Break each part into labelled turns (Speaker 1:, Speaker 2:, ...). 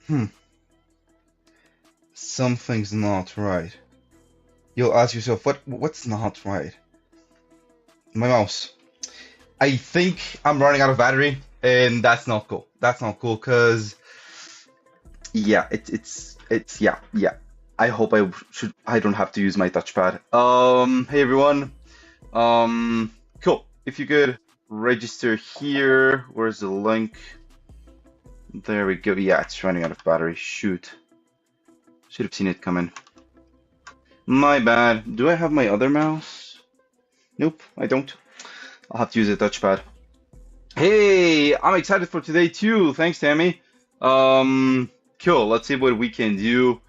Speaker 1: Hmm, something's not right. You'll ask yourself, what's not right? My mouse. I think I'm running out of battery, and that's not cool. That's not cool, because yeah, it's yeah. I hope I don't have to use my touchpad. Hey everyone. Cool. If you could register here, where's the link? There we go. Yeah, it's running out of battery. Shoot. Should have seen it coming. My bad. Do I have my other mouse? Nope, I don't. I'll have to use a touchpad. Hey, I'm excited for today too. Thanks, Tammy. Cool. Let's see what we can do.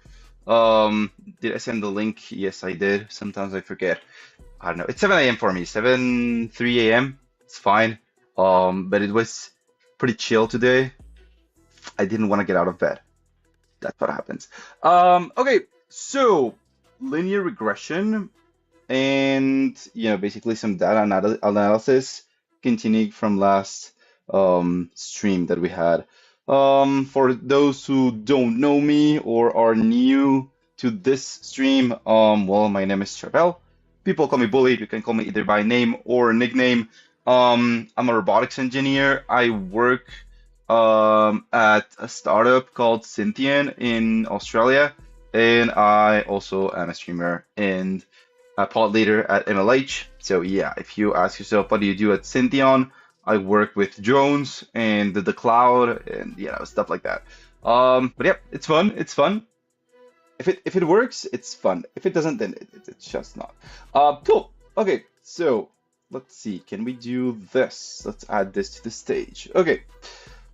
Speaker 1: Did I send the link? Yes, I did. Sometimes I forget. I don't know. It's 7 a.m. for me. 7:03 a.m. It's fine. But it was pretty chill today. I didn't want to get out of bed. That's what happens. Okay, so linear regression and basically some data analysis continuing from last stream that we had. For those who don't know me or are new to this stream, well, my name is Charbel. People call me Bully. You can call me either by name or nickname. I'm a robotics engineer. I work at a startup called Cynthian in Australia, and I also am a streamer and a pod leader at MLH. So yeah, if you ask yourself, what do you do at Cynthian? I work with drones and the cloud and stuff like that. But yeah, it's fun. It's fun. If it works, it's fun. If it doesn't, then it's just not. Cool. Okay, so let's see. Can we do this? Let's add this to the stage. Okay,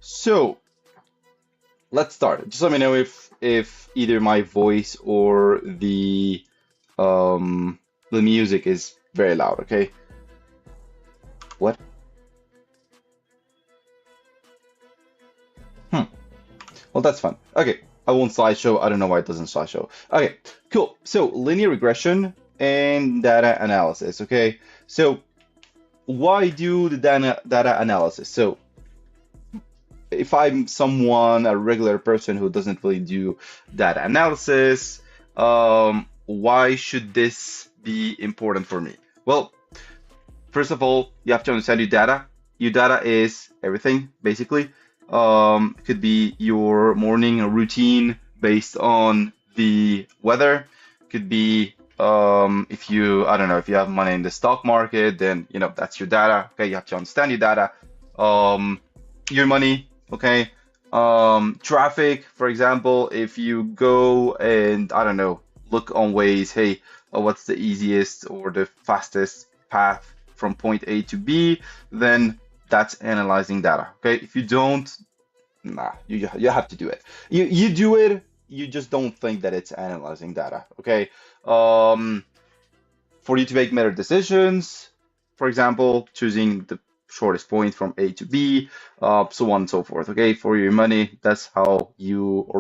Speaker 1: so let's start. Just let me know if either my voice or the music is very loud. Okay. What? Well, that's fun. Okay, I won't slideshow. I don't know why it doesn't slideshow. Okay, cool. So linear regression and data analysis. Okay, so why do the data analysis? So if I'm someone, a regular person who doesn't really do data analysis, why should this be important for me? Well, first of all, you have to understand your data. Your data is everything, basically. Could be your morning routine based on the weather. Could be if I don't know, if you have money in the stock market, then that's your data. Okay, you have to understand your data. Your money. Okay. Traffic, for example, if you go and I don't know, look on Waze, hey, what's the easiest or the fastest path from point A to B, then that's analyzing data. Okay, if you don't, nah, you have to do it. You do it, you just don't think that it's analyzing data. Okay, for you to make better decisions, for example, choosing the shortest point from A to B, so on and so forth. Okay, for your money, that's how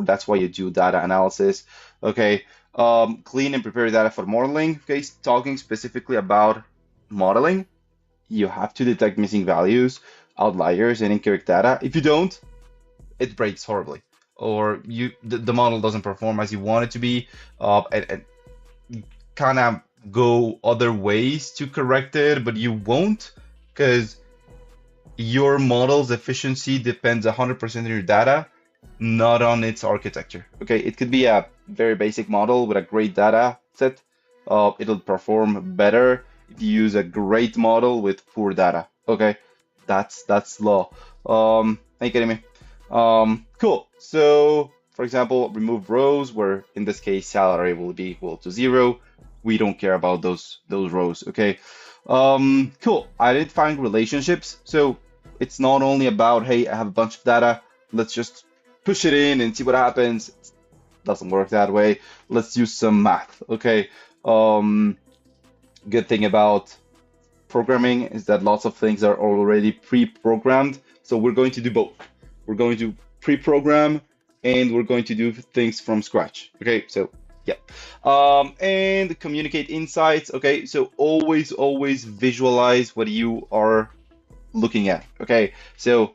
Speaker 1: that's why you do data analysis. Okay, clean and prepare data for modeling. Okay, talking specifically about modeling, you have to detect missing values, outliers, and incorrect data. If you don't, it breaks horribly, or the model doesn't perform as you want it to be, and kind of go other ways to correct it, but you won't, because your model's efficiency depends 100% on your data, not on its architecture. Okay, it could be a very basic model with a great data set. It'll perform better if you use a great model with poor data. Okay, that's law. Are you kidding me? Cool. So, for example, remove rows where in this case salary will be equal to 0. We don't care about those rows. Okay. Cool. Identifying relationships. So it's not only about, hey, I have a bunch of data, let's just push it in and see what happens. It doesn't work that way. Let's use some math. Okay. Good thing about programming is that lots of things are already pre-programmed. So we're going to do both. We're going to pre-program and we're going to do things from scratch. Okay, so yeah. And communicate insights. Okay, so always visualize what you are looking at. Okay, so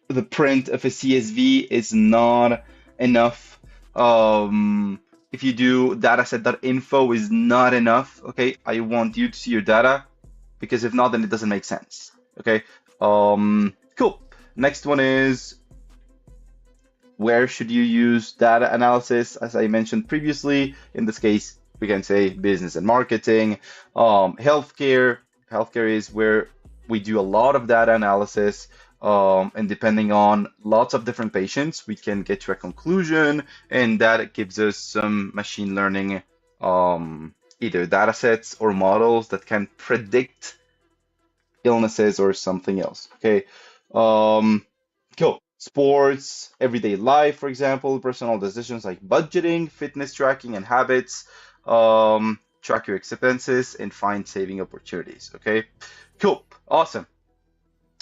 Speaker 1: the print of a CSV is not enough. If you do dataset.info is not enough. Okay, I want you to see your data, because if not, then it doesn't make sense. Okay, cool. Next one is, where should you use data analysis? As I mentioned previously, in this case, we can say business and marketing. Healthcare is where we do a lot of data analysis. And depending on lots of different patients, we can get to a conclusion, and that gives us some machine learning, either data sets or models that can predict illnesses or something else. Okay, cool. Sports, everyday life, for example, personal decisions like budgeting, fitness tracking, and habits. Track your expenses and find saving opportunities. Okay, cool, awesome.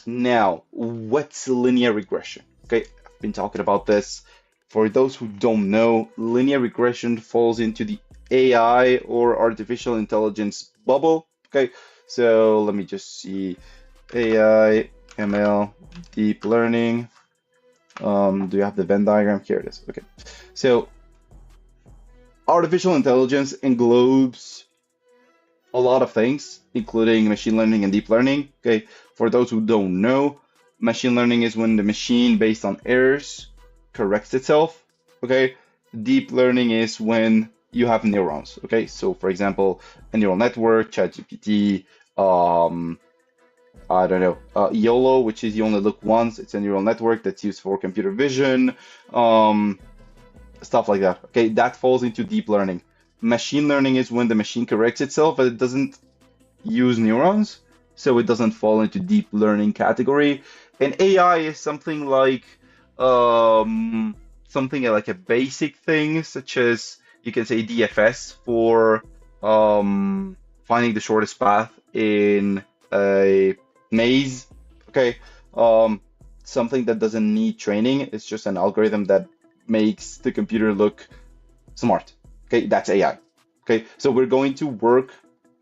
Speaker 1: Now, what's linear regression? Okay, I've been talking about this. For those who don't know, linear regression falls into the AI or artificial intelligence bubble. Okay, so let me just see. AI, ML, deep learning. Do you have the Venn diagram? Here it is. Okay, so artificial intelligence englobes a lot of things, including machine learning and deep learning. Okay, for those who don't know, machine learning is when the machine, based on errors, corrects itself. Okay, deep learning is when you have neurons. Okay, so for example, a neural network, ChatGPT, I don't know, YOLO, which is you only look once. It's a neural network that's used for computer vision, stuff like that. Okay, that falls into deep learning. Machine learning is when the machine corrects itself, but it doesn't use neurons, so it doesn't fall into deep learning category. And AI is something like a basic thing, such as you can say DFS for finding the shortest path in a maze. Okay, something that doesn't need training. It's just an algorithm that makes the computer look smart. Okay, that's AI. Okay, so we're going to work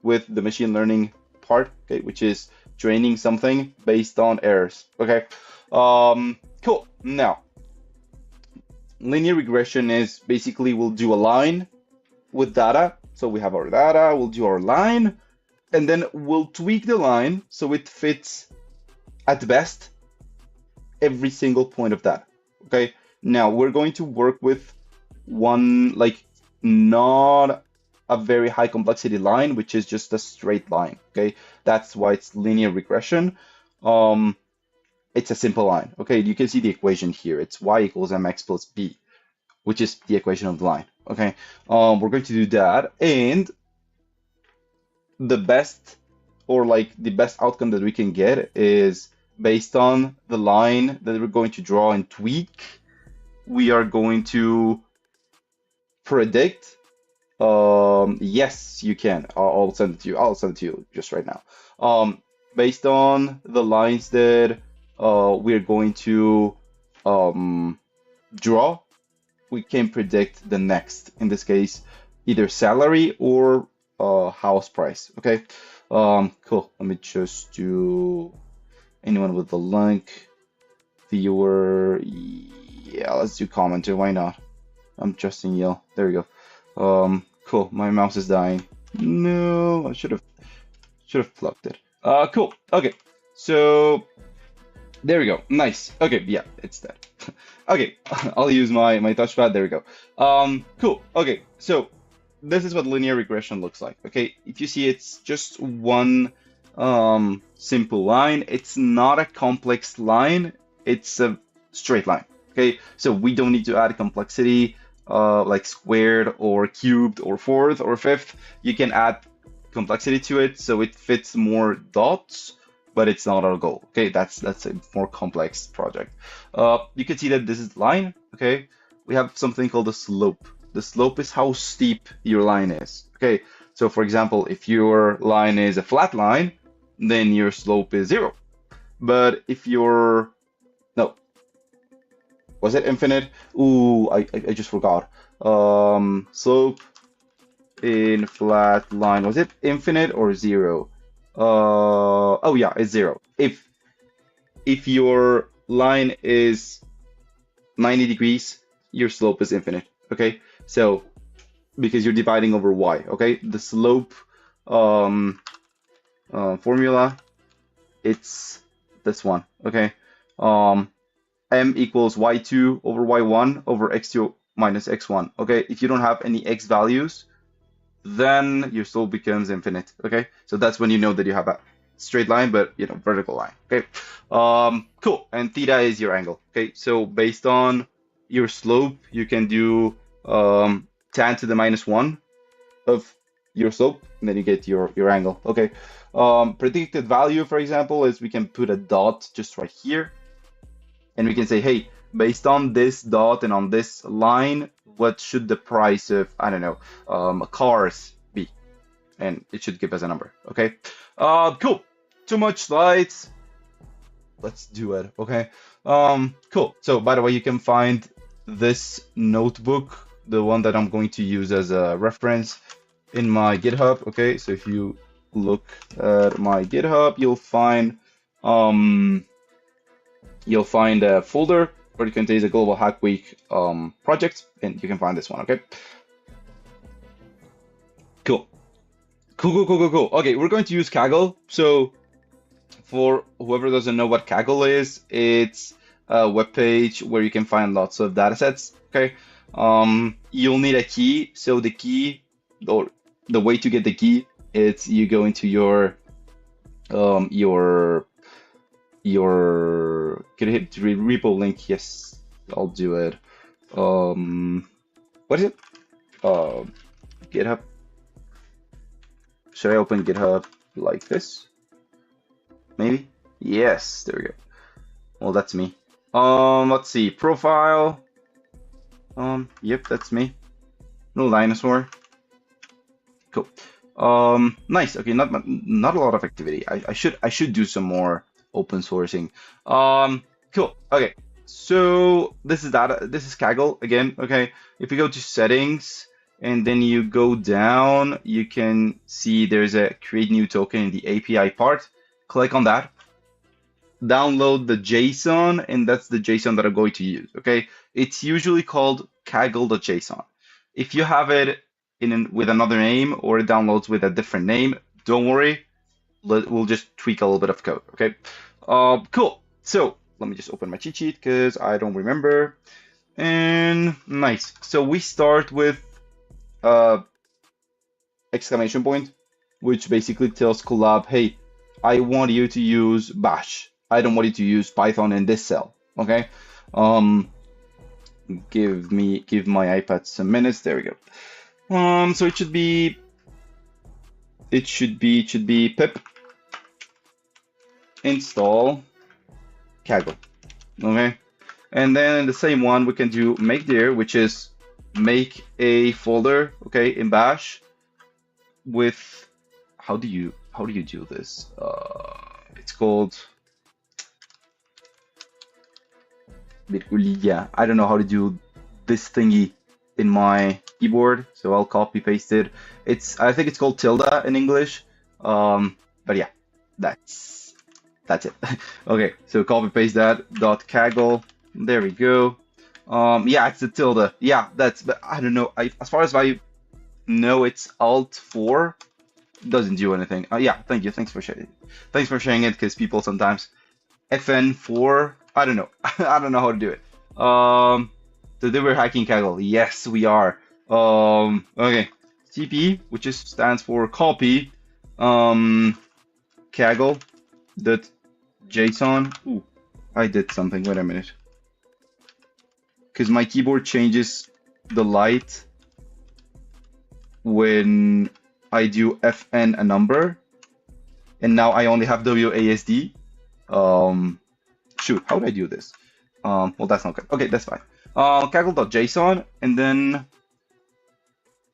Speaker 1: with the machine learning part, okay, which is training something based on errors. Okay, cool. Now, linear regression is basically we'll do a line with data. So we have our data, we'll do our line, and then we'll tweak the line so it fits at best every single point of data. Okay, now we're going to work with one, like, not a very high complexity line, which is just a straight line. Okay, that's why it's linear regression. It's a simple line. Okay, you can see the equation here. It's y equals mx plus b, which is the equation of the line. Okay, we're going to do that, and the best, or like the best outcome that we can get is based on the line that we're going to draw and tweak. We are going to predict. Yes, you can. I'll send it to you. I'll send it to you just right now. Based on the lines that we're going to draw, we can predict the next. In this case, either salary or house price. Okay. Cool. Let me just do anyone with the link. Viewer. Yeah, let's do commenter. Why not? I'm trusting you. There we go. Cool. My mouse is dying. No, I should have plugged it. Cool. Okay. So there we go. Nice. Okay. Yeah, it's dead. Okay. I'll use my touchpad. There we go. Cool. Okay. So this is what linear regression looks like. Okay. If you see, it's just one simple line. It's not a complex line. It's a straight line. Okay. So we don't need to add complexity, like squared or cubed or fourth or fifth. You can add complexity to it so it fits more dots, but it's not our goal. Okay, that's a more complex project. You can see that this is line. Okay, we have something called the slope. The slope is how steep your line is. Okay, so for example, if your line is a flat line, then your slope is 0. But if your was it infinite? Ooh, I just forgot. Slope in flat line, was it infinite or 0? Oh yeah, it's 0. If your line is 90 degrees, your slope is infinite. Okay, so because you're dividing over y. Okay, the slope formula, it's this one. Okay, m equals y2 over y1 over x2 minus x1. Okay, if you don't have any x values, then your slope becomes infinite. Okay, so that's when you know that you have a straight line, but you know, vertical line. Okay, cool. And theta is your angle. Okay, so based on your slope, you can do tan to the -1 of your slope, and then you get your angle. Okay, predicted value, for example, is we can put a dot just right here, and we can say, hey, based on this dot and on this line, what should the price of, I don't know, cars be? And it should give us a number. Okay, cool. Too much slides. Let's do it. Okay, cool. So by the way, you can find this notebook, the one that I'm going to use as a reference, in my GitHub. Okay, so if you look at my GitHub, you'll find a folder where it contains a Global Hack Week project, and you can find this one. Okay, cool. Okay, we're going to use Kaggle. So for whoever doesn't know what Kaggle is, it's a web page where you can find lots of data sets. Okay, you'll need a key. So the key, or the way to get the key, it's you go into your can I hit repo link? Yes, I'll do it. What is it? GitHub. Should I open GitHub like this? Maybe? Yes, there we go. Well, that's me. Let's see, profile. Yep, that's me. No dinosaur. Cool. Nice. Okay, not a lot of activity. I should do some more open sourcing. Cool. Okay. So this is data. This is Kaggle again. Okay. If you go to settings and then you go down, you can see there's a create new token in the API part. Click on that. Download the JSON, and that's the JSON that I'm going to use. Okay. It's usually called Kaggle.json. If you have it with another name, or it downloads with a different name, don't worry. We'll just tweak a little bit of code. Okay. Cool. So let me just open my cheat sheet because I don't remember. And nice. So we start with exclamation point, which basically tells Collab, hey, I want you to use Bash. I don't want you to use Python in this cell. Okay. Give my iPad some minutes. There we go. So it should be pip install Kaggle. Okay, and then in the same one we can do make dir, which is make a folder, okay, in Bash with how do you do this? It's called yeah, I don't know how to do this thingy in my keyboard, so I'll copy paste it. I think it's called tilde in English, but yeah, that's it. Okay, so copy paste that .kaggle. There we go. Yeah, it's the tilde. Yeah, but I don't know. As far as I know, it's Alt 4. Doesn't do anything. Yeah, thank you. Thanks for sharing. Thanks for sharing it, because people sometimes FN4. I don't know. I don't know how to do it. Today we're hacking Kaggle. Yes, we are. Okay. CP, which stands for copy, Kaggle.json. Ooh, I did something. Wait a minute. Because my keyboard changes the light when I do FN a number, and now I only have WASD. Shoot, how would I do this? Well, that's not good. Okay, that's fine. Kaggle.json, and then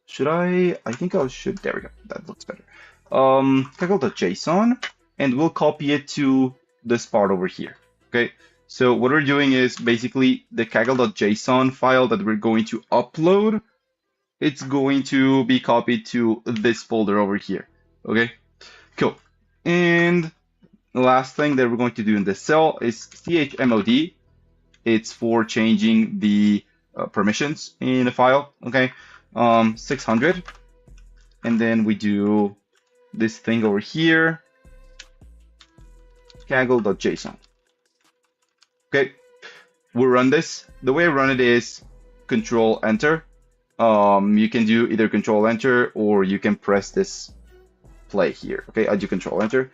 Speaker 1: should I think I should, there we go, that looks better. Kaggle.json, and we'll copy it to this part over here. Okay, so what we're doing is basically the Kaggle.json file that we're going to upload, it's going to be copied to this folder over here. Okay, cool. And The last thing that we're going to do in this cell is chmod. It's for changing the permissions in a file. Okay, 600, and then we do this thing over here, kaggle.json. Okay, we'll run this. The way I run it is Control Enter. You can do either Control Enter or you can press this play here. Okay, I do Control Enter.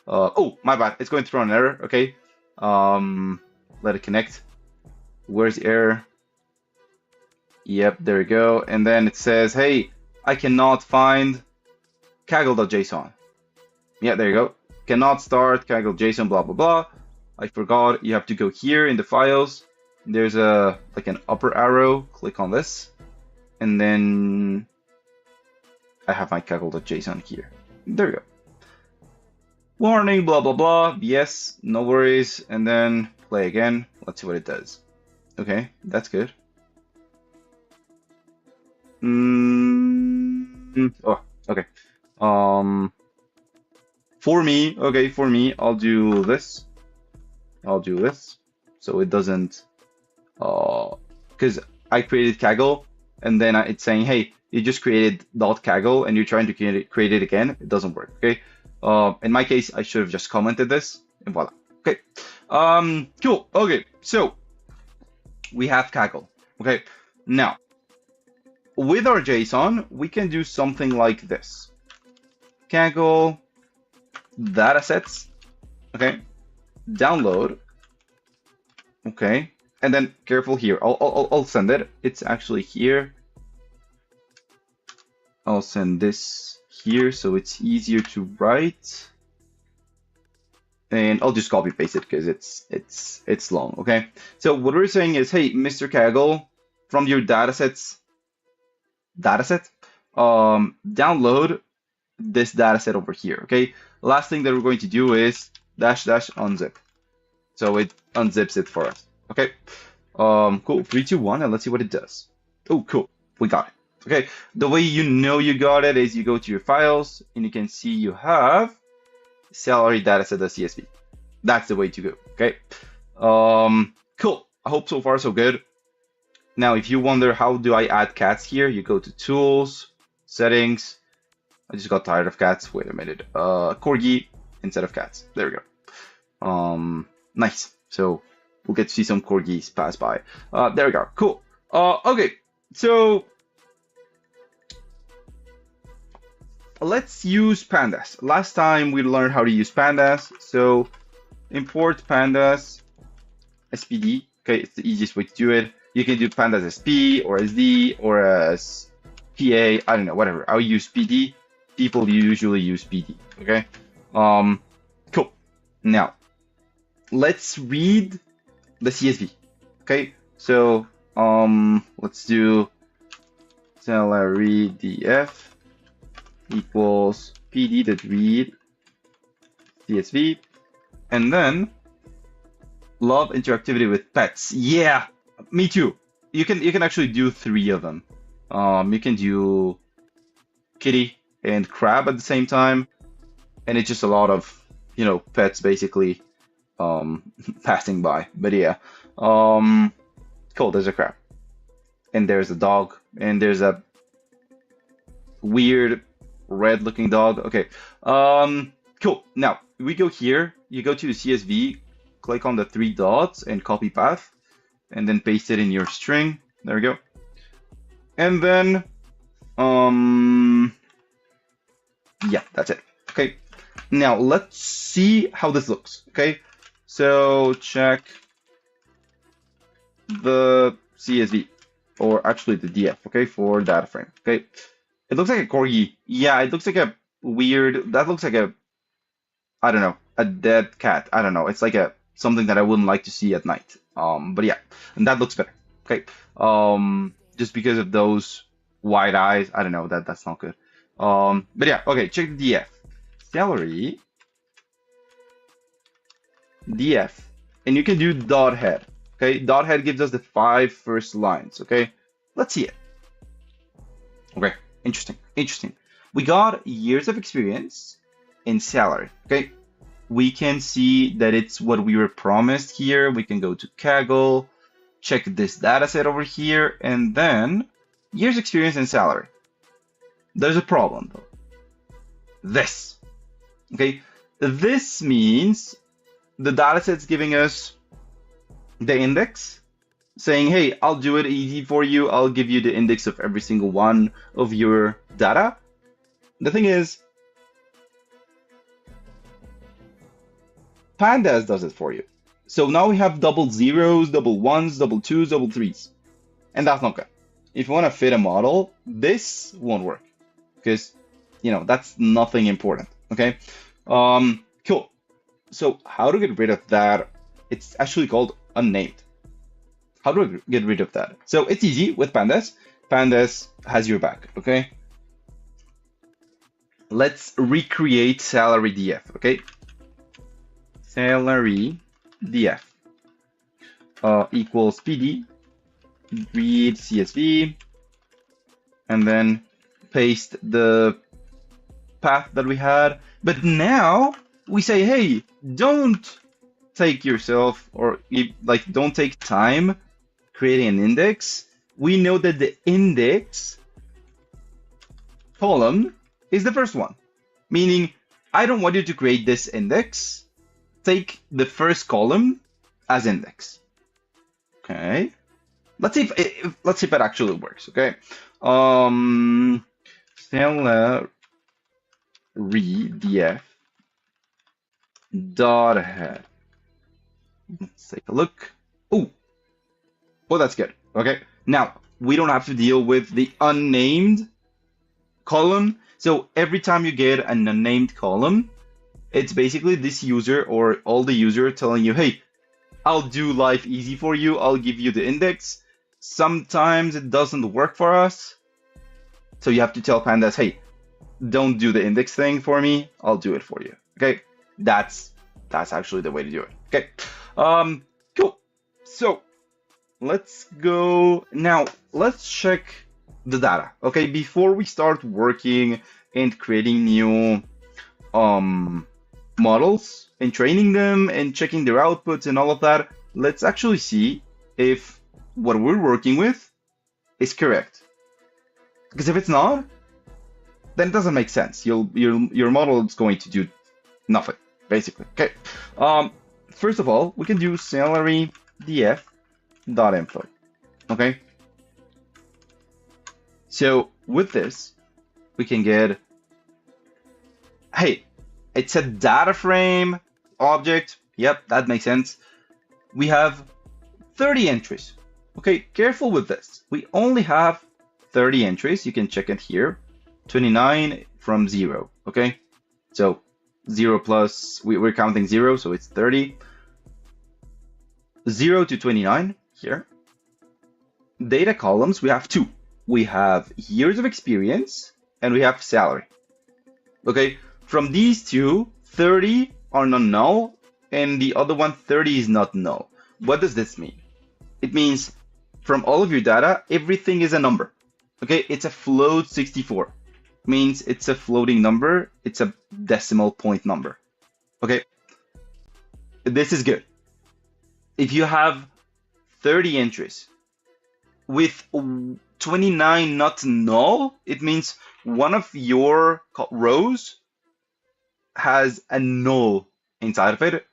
Speaker 1: Oh, my bad. It's going to throw an error. Okay, let it connect. Where's the error? Yep, there we go. And then it says, hey, I cannot find kaggle.json. Yeah, there you go. Cannot start kaggle.json, blah, blah, blah. I forgot. You have to go here in the files. There's a like an upper arrow. Click on this. And then I have my kaggle.json here. There we go. Warning, blah, blah, blah. Yes, no worries. And then play again. Let's see what it does. Okay, that's good. Oh, okay. For me, I'll do this. So it doesn't, because I created Kaggle, and then it's saying, hey, you just created .kaggle, and you're trying to create it again. It doesn't work, okay? In my case, I should have just commented this, and voila. Okay, cool. Okay, so we have Kaggle. Okay, now with our JSON, we can do something like this. Kaggle datasets. Okay, download. Okay, and then careful here. I'll send it. It's actually here. I'll send this here so it's easier to write. And I'll just copy paste it because it's long. Okay, so what we're saying is, hey, Mr. Kaggle, from your dataset, download this dataset over here. Okay, last thing that we're going to do is --unzip, so it unzips it for us. Okay, cool. 3, 2, 1, and let's see what it does. Oh, cool, we got it. Okay, the way you know you got it is you go to your files and you can see you have salary dataset.csv. That's the way to go. Okay, cool. I hope so far so good. Now, if you wonder how do I add cats here, you go to Tools, Settings. I just got tired of cats. Wait a minute. Corgi instead of cats. There we go. Nice. So we'll get to see some corgis pass by. There we go. Cool. Okay. So let's use pandas. Last time we learned how to use pandas. So import pandas SPD. Okay, it's the easiest way to do it. You can do pandas as P or as D or as PA. I don't know, whatever. I'll use PD. People usually use PD. Okay. Cool. Now let's read the CSV. Okay. So let's do salary df equals PD.read CSV, and then love interactivity with pets. Yeah, me too. You can actually do 3 of them. You can do kitty and crab at the same time, and it's just a lot of, you know, pets basically passing by. But yeah, cool. There's a crab, and there's a dog, and there's a weird red-looking dog. Okay, cool. Now we go here. You go to the CSV, click on the 3 dots, and copy path, and then paste it in your string. There we go. And then, yeah, that's it. Okay. Now let's see how this looks. Okay. So check the CSV, or actually the DF. Okay, for data frame. Okay. It looks like a corgi. Yeah, it looks like a weird. That looks like a, I don't know, a dead cat. I don't know. It's like a something that I wouldn't like to see at night. But yeah, and that looks better. Okay. Just because of those wide eyes, I don't know. That's not good. But yeah, okay. Check the DF. Salary DF, and you can do dot head. Okay, dot head gives us the 5 first lines. Okay, let's see it. Okay, interesting. We got years of experience in salary. Okay, we can see that it's what we were promised here. We can go to Kaggle, check this data set over here, and then years experience and salary. There's a problem though. This, okay? This means the data set's giving us the index, saying, hey, I'll do it easy for you. I'll give you the index of every single one of your data. The thing is, Pandas does it for you. So now we have double zeros, double ones, double twos, double threes. And that's not good. If you want to fit a model, this won't work because, you know, that's nothing important. Okay. Cool. So how to get rid of that? It's actually called unnamed. How do I get rid of that? So it's easy with Pandas. Pandas has your back. Okay. Let's recreate salary df. Okay. Salary df equals pd read csv, and then paste the path that we had. But now we say, hey, don't take yourself, or like don't take time creating an index. We know that the index column is the first one, meaning I don't want you to create this index. Take the first column as index. Okay. Let's see if it actually works. Okay. Salary df dot head. Let's take a look. Oh, well, that's good. Okay. Now we don't have to deal with the unnamed column. So every time you get an unnamed column, it's basically this user or all the user telling you, hey, I'll do life easy for you. I'll give you the index. Sometimes it doesn't work for us. So you have to tell Pandas, hey, don't do the index thing for me. I'll do it for you. Okay. That's actually the way to do it. Okay. Cool. So let's go now. Let's check the data. Okay. Before we start working and creating new, models and training them and checking their outputs and all of that, let's actually see if what we're working with is correct. Because if it's not, then it doesn't make sense. Your model is going to do nothing, basically. Okay. First of all, we can do salary df.info. Okay. So with this, we can get, hey, it's a data frame object. Yep, that makes sense. We have 30 entries. Okay, careful with this. We only have 30 entries. You can check it here. 29 from 0. Okay, so 0 plus, we're counting 0, so it's 30. 0 to 29 here. Data columns, we have 2. We have years of experience and we have salary. Okay. From these two, 30 are not null, and the other one, 30, is not null. What does this mean? It means from all of your data, everything is a number. Okay, it's a float 64. Means it's a floating number. It's a decimal point number. Okay, this is good. If you have 30 entries with 29 not null, it means one of your rows has a null inside of it.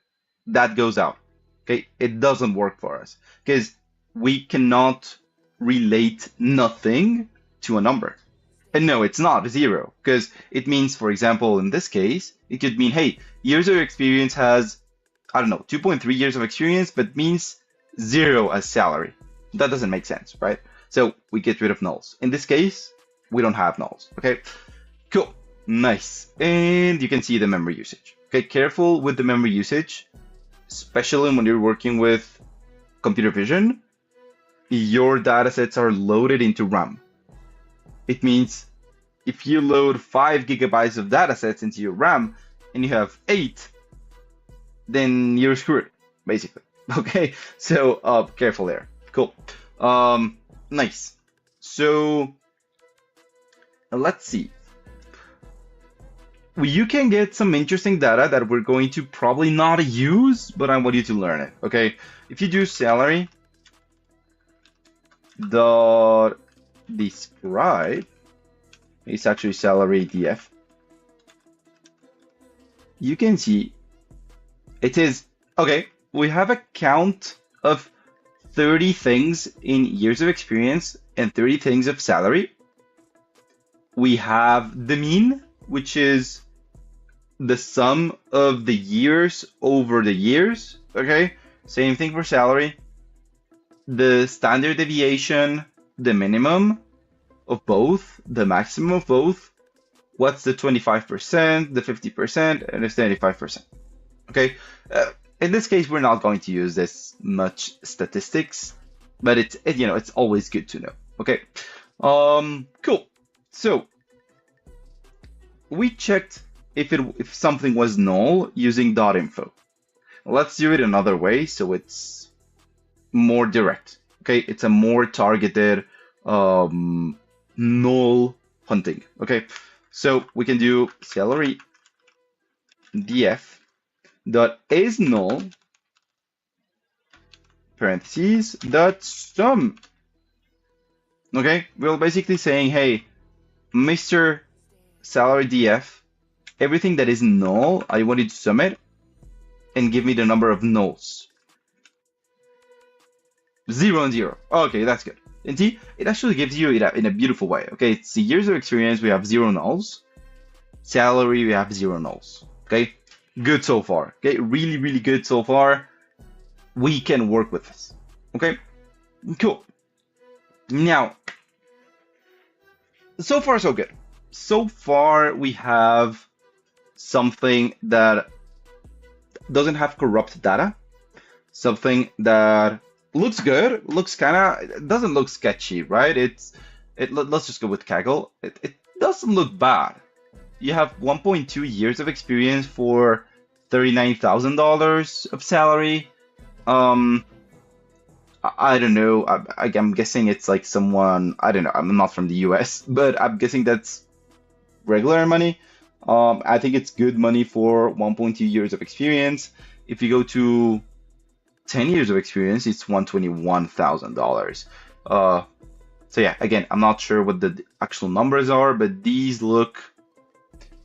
Speaker 1: That goes out. Okay, it doesn't work for us because we cannot relate nothing to a number. And no, it's not 0, because it means, for example, in this case, it could mean, hey, years of experience has, I don't know, 2.3 years of experience, but means 0 as salary. That doesn't make sense, right? So we get rid of nulls. In this case, we don't have nulls. Okay, cool. Nice. And you can see the memory usage. Okay, careful with the memory usage, especially when you're working with computer vision. Your datasets are loaded into RAM. It means if you load 5 gigabytes of datasets into your RAM and you have 8, then you're screwed, basically. Okay, so careful there. Cool. Nice. So let's see. you can get some interesting data that we're going to probably not use, but I want you to learn it. Okay, if you do salary dot describe, it's actually salary df. You can see it is okay. We have a count of 30 things in years of experience and 30 things of salary. We have the mean, which is the sum of the years over the years. Okay, same thing for salary. The standard deviation, the minimum of both, the maximum of both. What's the 25%, the 50%, and the 75%? Okay. In this case, we're not going to use this much statistics, but it's always good to know. Okay. Cool. So we checked if something was null using .info. Let's do it another way so it's more direct. Okay, it's a more targeted null hunting. Okay, so we can do salary df dot is null parentheses dot sum. Okay, we're basically saying, hey, Mr. Salary df, everything that is null, I want you to sum it and give me the number of nulls. 0 and 0. Okay, that's good. And see, it actually gives you it in a beautiful way. Okay, it's the years of experience, we have 0 nulls. Salary, we have 0 nulls. Okay, good so far. Okay, really, really good so far. We can work with this. Okay, cool. Now, so far so good. So far we have something that doesn't have corrupt data, something that looks good, looks it doesn't look sketchy, right? Let's just go with Kaggle. It doesn't look bad. You have 1.2 years of experience for $39,000 of salary. I don't know. I'm guessing it's like someone, I don't know. I'm not from the US, but I'm guessing that's regular money. I think it's good money for 1.2 years of experience. If you go to 10 years of experience, it's $121,000. So yeah, again, I'm not sure what the actual numbers are, but these look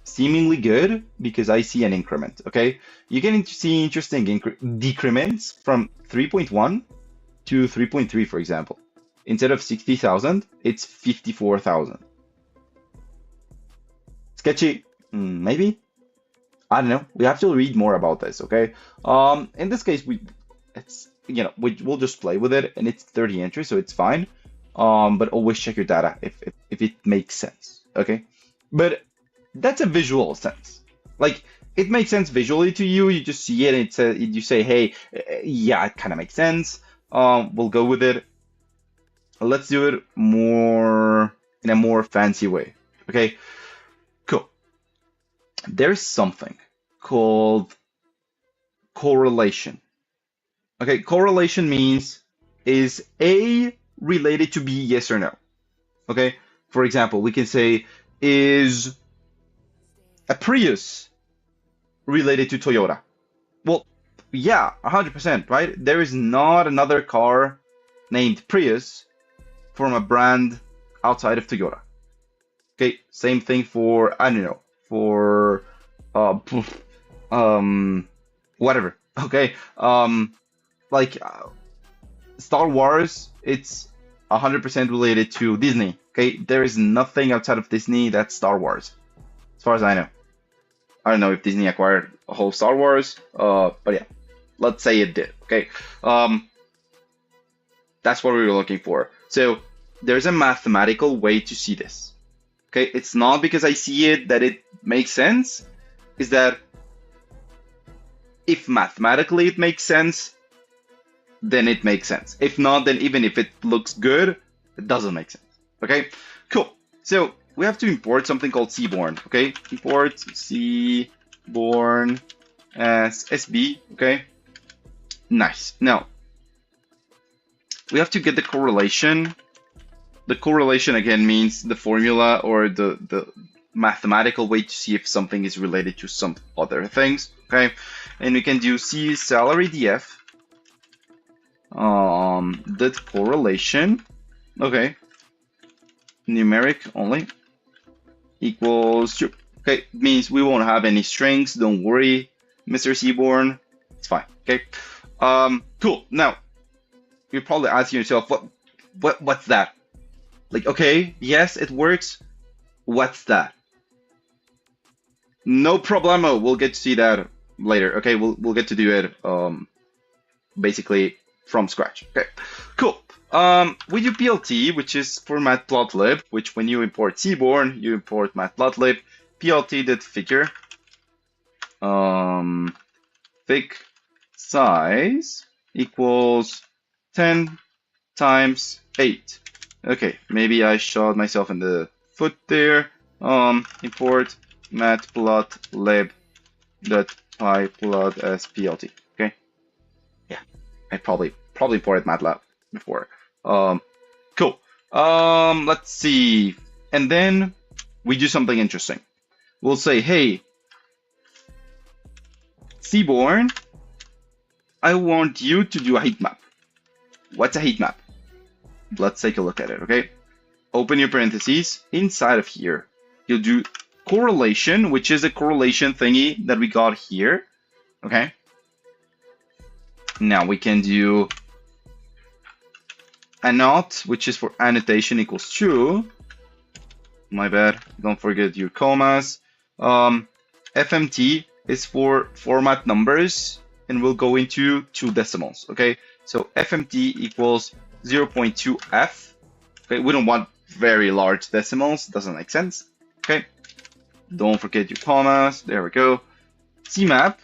Speaker 1: seemingly good because I see an increment. Okay, you can see interesting decrements from 3.1 to 3.3, for example. Instead of 60,000, it's 54,000. Sketchy, maybe. I don't know. We have to read more about this. Okay. In this case, we'll just play with it, and it's 30 entries, so it's fine. But always check your data if it makes sense. Okay. But that's a visual sense. Like, it makes sense visually to you. You just see it, and you say, hey, yeah, it kind of makes sense. We'll go with it. Let's do it more in a more fancy way. Okay, cool. There's something called correlation. Okay, correlation means is A related to B, yes or no? Okay, for example, we can say, is a Prius related to Toyota? Well, yeah, 100%, right? There is not another car named Prius from a brand outside of Toyota. Okay, same thing for, I don't know, for whatever. Okay, Star Wars, it's 100% related to Disney. Okay, there is nothing outside of Disney that's Star Wars, as far as I know. I don't know if Disney acquired a whole Star Wars, but yeah, let's say it did. Okay, that's what we were looking for. So there's a mathematical way to see this. Okay, it's not because I see it that it makes sense. Is that if mathematically it makes sense, then it makes sense. If not, then even if it looks good, it doesn't make sense. Okay, cool. So we have to import something called Seaborn. Okay, import Seaborn as SB. Okay, nice. Now we have to get the correlation. The correlation again means the formula or the mathematical way to see if something is related to some other things. Okay, and we can do C salary df dot correlation. Okay, numeric only equals true. Okay, means we won't have any strings. Don't worry, Mr. Seaborn. It's fine. Okay. Cool. Now, you're probably asking yourself, what's that? Like, okay, yes, it works. What's that? No problemo. We'll get to see that later. Okay, we'll get to do it basically from scratch. Okay, cool. We do PLT, which is for matplotlib, which when you import Seaborn, you import matplotlib. PLT.figure fig size equals 10 times 8. Okay, maybe I shot myself in the foot there. Import matplotlib.pyplot as PLT. Okay, yeah, I probably imported MATLAB before. Cool. Let's see, and then we do something interesting. We'll say, hey, Seaborn, I want you to do a heat map. What's a heat map? Let's take a look at it, okay? Open your parentheses. Inside of here, you'll do correlation, which is a correlation thingy that we got here, okay? Now we can do anot, which is for annotation equals true. My bad, don't forget your commas. FMT is for format numbers, and we'll go into 2 decimals, okay? So FMT equals 0.2f. Okay, we don't want very large decimals, doesn't make sense. Okay, don't forget your commas. There we go. CMAP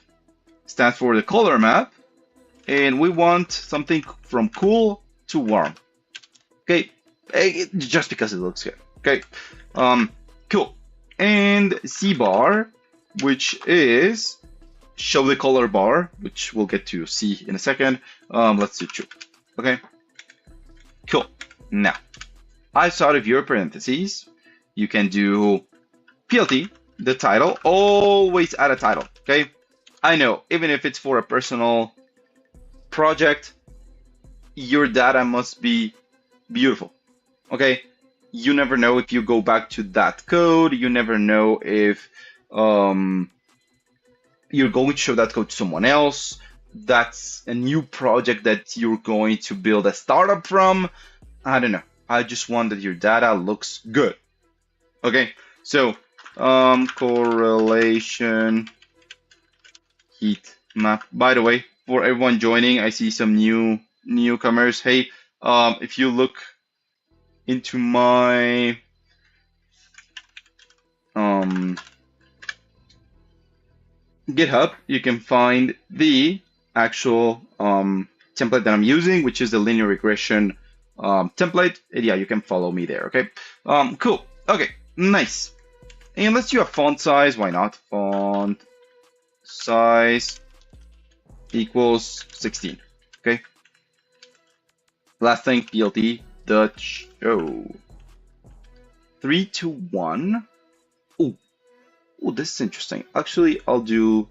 Speaker 1: stands for the color map, and we want something from cool to warm. Okay, just because it looks good. Okay, cool. And C bar, which is show the color bar, which we'll get to see in a second. Let's do true. Okay, cool. Now, outside of your parentheses, you can do PLT, the title. Always add a title. Okay, I know, even if it's for a personal project, your data must be beautiful. Okay, you never know if you go back to that code. You never know if you're going to show that code to someone else. That's a new project that you're going to build a startup from. I don't know. I just want that your data looks good. Okay, so correlation heat map. By the way, for everyone joining, I see some newcomers. Hey, if you look into my GitHub, you can find the actual template that I'm using, which is the linear regression template. And yeah, you can follow me there. Okay, cool. Okay, nice. And let's do a font size. Why not? Font size equals 16. Okay. Last thing, PLT dot show 3 to 1. Oh, this is interesting. Actually, I'll do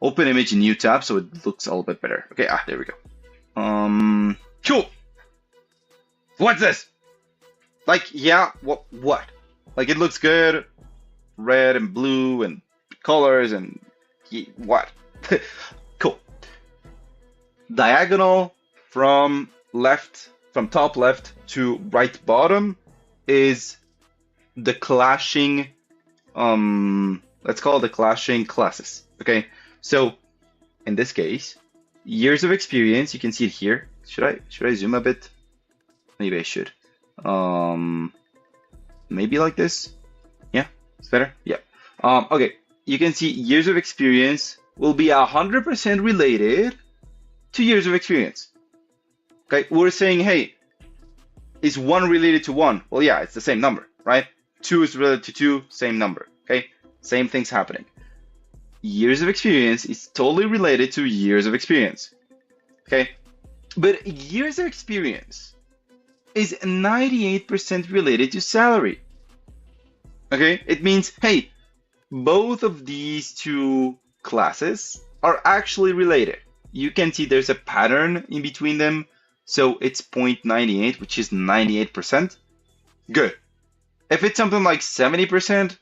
Speaker 1: open image in new tab so it looks a little bit better. Okay, there we go. Cool. What's this? Like, yeah, what? Like, it looks good, red and blue and colors and what? Cool. Diagonal from top left to right bottom is the clashing. Let's call it the clashing classes. Okay, so in this case, years of experience. You can see it here. Should I zoom a bit? Maybe I should. Maybe like this. Yeah, it's better. Yeah. Okay, you can see years of experience will be 100% related to years of experience. Okay, we're saying, hey, is 1 related to 1? Well, yeah, it's the same number, right? 2 is related to 2, same number. Okay, same thing's happening. Years of experience is totally related to years of experience. Okay, but years of experience is 98% related to salary. Okay, it means, hey, both of these two classes are actually related. You can see there's a pattern in between them. So it's 0.98, which is 98%. Good. If it's something like 70%,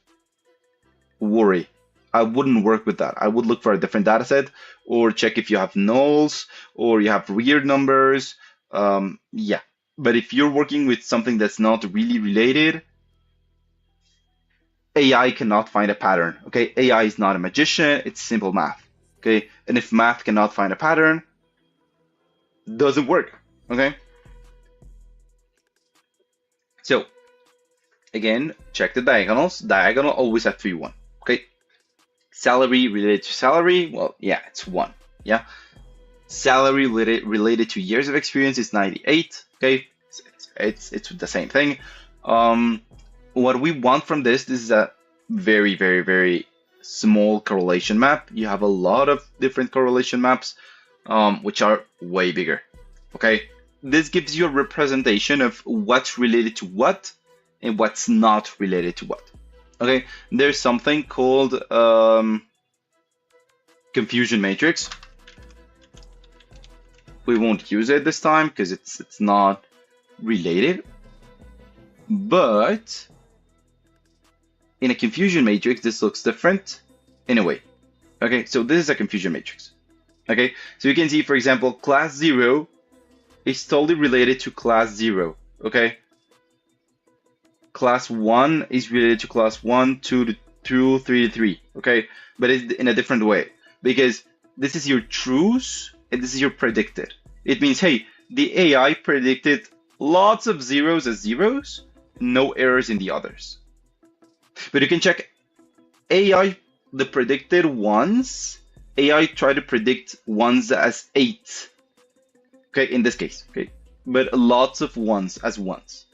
Speaker 1: worry. I wouldn't work with that. I would look for a different data set or check if you have nulls or you have weird numbers. Yeah. But if you're working with something that's not really related, AI cannot find a pattern. Okay. AI is not a magician. It's simple math. Okay. And if math cannot find a pattern, it doesn't work. Okay. So again, check the diagonals. Diagonal always have to be 1. Okay. Salary related to salary, well, yeah, it's 1. Yeah. Salary related to years of experience is 98. Okay. It's the same thing. What we want from this is a very, very, very small correlation map. You have a lot of different correlation maps, which are way bigger. Okay. This gives you a representation of what's related to what and what's not related to what. Okay. There's something called confusion matrix. We won't use it this time because it's not related. But in a confusion matrix, this looks different in a way. Okay, so this is a confusion matrix. Okay, so you can see, for example, class 0 is totally related to class 0. Okay, class 1 is related to class 1, 2 to 3 to 3. Okay, but it's in a different way because this is your truths and this is your predicted. It means, hey, the AI predicted lots of zeros as zeros, no errors in the others. But you can check AI, the predicted ones. AI try to predict ones as 8. Okay, in this case, okay, but lots of ones as ones.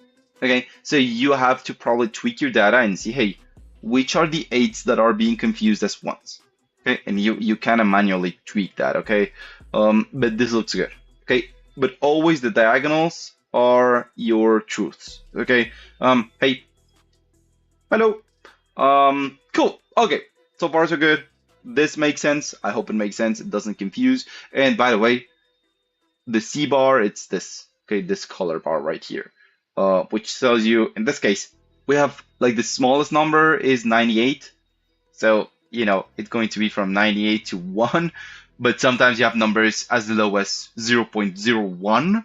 Speaker 1: Okay, so you have to probably tweak your data and see, hey, which are the 8s that are being confused as ones? Okay, and you kind of manually tweak that. Okay, but this looks good. Okay, but always the diagonals are your truths. Okay, hey, hello. Cool. Okay, so far so good. This makes sense. I hope it makes sense. It doesn't confuse. And by the way, the C bar, it's this. Okay, this color bar right here, which tells you, in this case, we have like the smallest number is 98. So, you know, it's going to be from 98 to 1. But sometimes you have numbers as low as 0.01.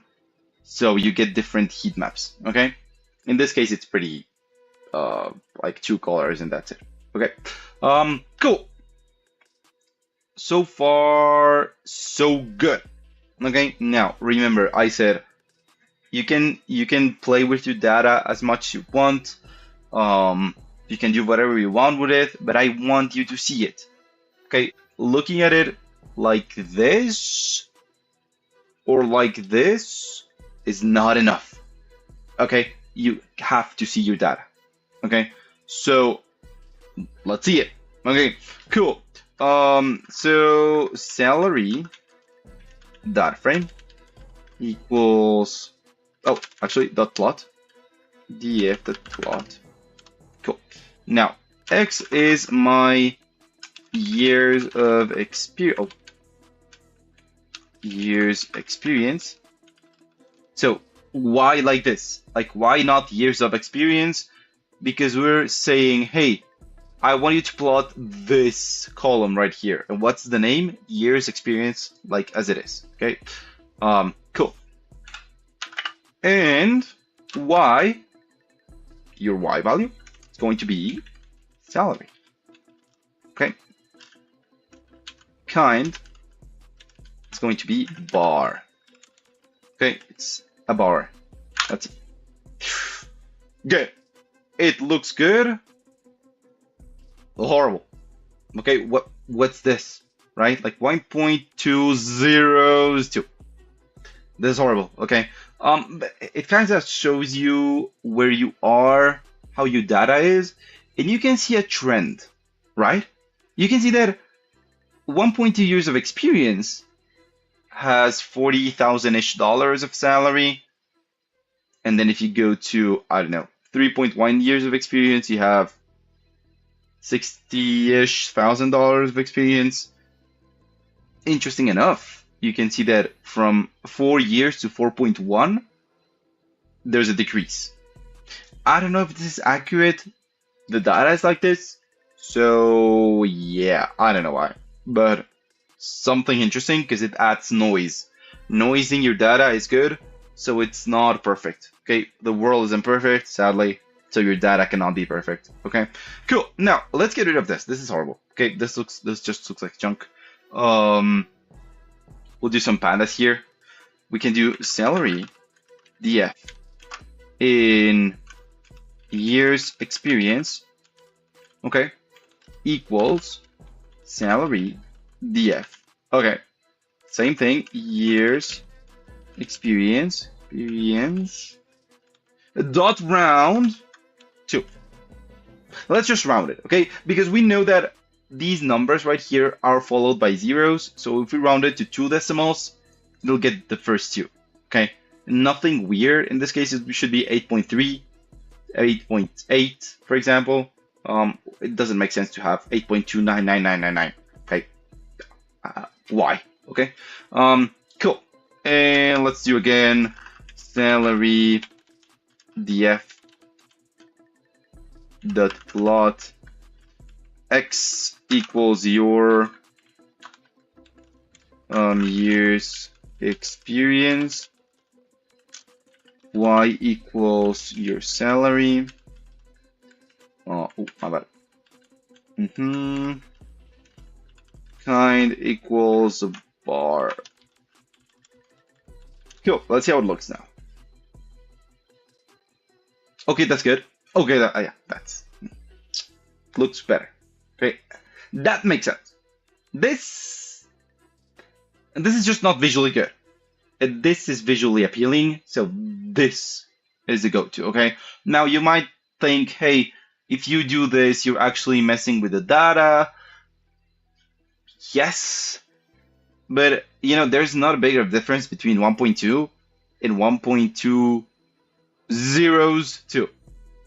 Speaker 1: So you get different heat maps. Okay. In this case, it's pretty like 2 colors and that's it. Okay. Cool. So far, so good. Okay. Now remember, I said you can play with your data as much as you want. You can do whatever you want with it, but I want you to see it. Okay. Looking at it like this or like this is not enough. Okay. You have to see your data. Okay, so let's see it. Okay, cool. So salary dot frame equals, oh, actually dot plot, df dot plot. Cool. Now x is my years of experience. Oh, years experience. So why like this? Like, why not years of experience? Because we're saying, hey, I want you to plot this column right here. And what's the name? Years experience, like as it is. Okay. Cool. And y, your y value, is going to be salary. Okay. Kind, it's going to be bar. Okay, it's a bar. That's it. Good. It looks good. Horrible. Okay, what's this? Right? Like 1.202. This is horrible. Okay. But it kind of shows you where you are, how your data is, and you can see a trend, right? You can see that 1.2 years of experience has $40,000-ish of salary. And then if you go to, I don't know, 3.1 years of experience, you have $60-ish thousand of experience. Interesting enough, you can see that from 4 years to 4.1, there's a decrease. I don't know if this is accurate. The data is like this. So yeah, I don't know why, but something interesting because it adds noise. Noise in your data is good, so it's not perfect. Okay, the world isn't perfect, sadly, so your data cannot be perfect. Okay, cool. Now let's get rid of this. This is horrible. Okay, this just looks like junk. We'll do some pandas here. We can do salary df in years experience. Okay, equals salary df. Okay, same thing, years experience dot round to. Let's just round it, okay? Because we know that these numbers right here are followed by zeros. So if we round it to 2 decimals, it'll get the first 2, okay? Nothing weird. In this case, it should be 8.3, 8.8, for example. It doesn't make sense to have 8.2999999. Okay, why? Okay, cool. And let's do again salary df dot plot x equals your years experience, y equals your salary. Oh, my bad. Kind equals a bar. Cool. Let's see how it looks now. Okay, that's good. Okay, yeah, that's looks better. Okay, that makes sense. This is just not visually good. This is visually appealing, so this is the go-to. Okay. Now you might think, hey, if you do this, you're actually messing with the data. Yes, but you know, there's not a big of difference between 1.2 and 1.202.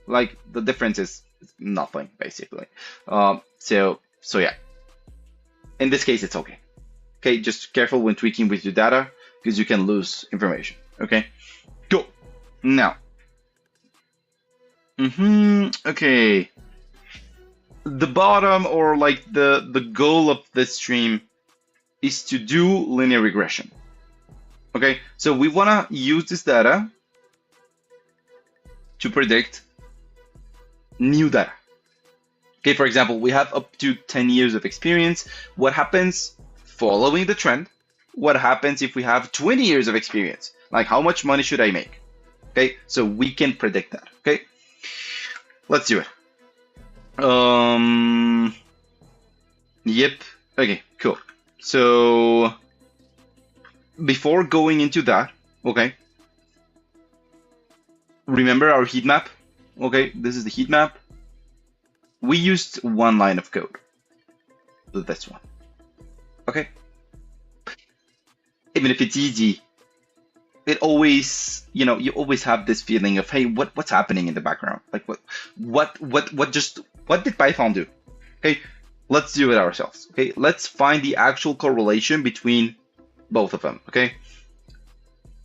Speaker 1: Like the difference is nothing basically. So yeah, in this case, it's okay. Okay, just careful when tweaking with your data because you can lose information. Okay, cool. Now. Okay. The bottom, or like the goal of this stream, is to do linear regression. Okay, so we wanna use this data to predict new data. Okay, for example, we have up to 10 years of experience. What happens following the trend? What happens if we have 20 years of experience? Like, how much money should I make? Okay, so we can predict that. Okay. Let's do it. Yep. Okay, cool. So before going into that, okay, remember our heat map? Okay, this is the heat map. We used one line of code. This one. Okay. Even if it's easy, it always, you know, you always have this feeling of, hey, what's happening in the background? Like what did Python do? Okay, let's do it ourselves. Okay, let's find the actual correlation between both of them. Okay,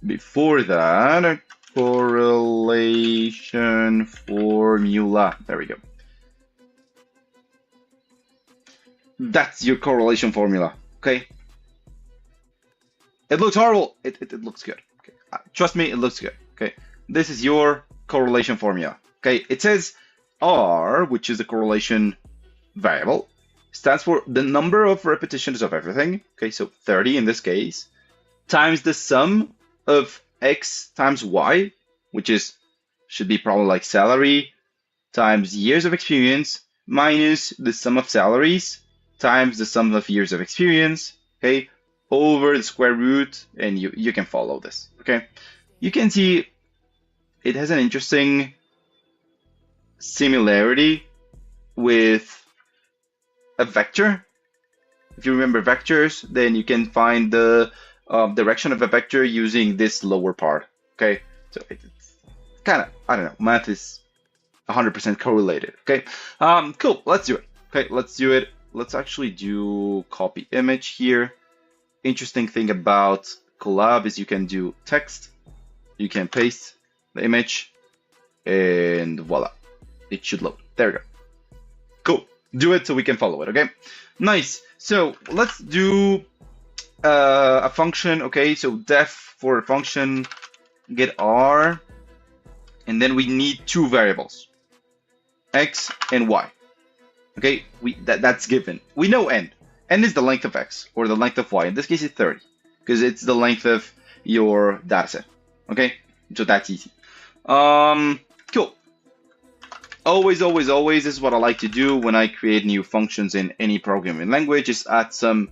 Speaker 1: before that, correlation formula. There we go. That's your correlation formula. Okay, it looks horrible. It looks good. Okay. Trust me, it looks good. Okay, this is your correlation formula. Okay, it says R, which is the correlation variable, stands for the number of repetitions of everything. Okay, so 30 in this case, times the sum of X times Y, which should be probably like salary times years of experience minus the sum of salaries times the sum of years of experience. Okay, over the square root, and you can follow this. Okay, you can see it has an interesting similarity with a vector. If you remember vectors, then you can find the direction of a vector using this lower part. Okay, so it's kind of, I don't know, math is 100% correlated. Okay, cool. Let's do it. Okay, let's do it. Let's actually do copy image here. Interesting thing about collab is you can do text, you can paste the image, and voila, it should load. There we go. Cool. Do it so we can follow it, okay? Nice. So let's do a function, okay? So def for a function, get r, and then we need two variables, x and y. Okay, that's given. We know n. N is the length of x or the length of y. In this case, it's 30 because it's the length of your dataset. Okay, so that's easy. Cool. Always, always, always is what I like to do when I create new functions in any programming language, is add some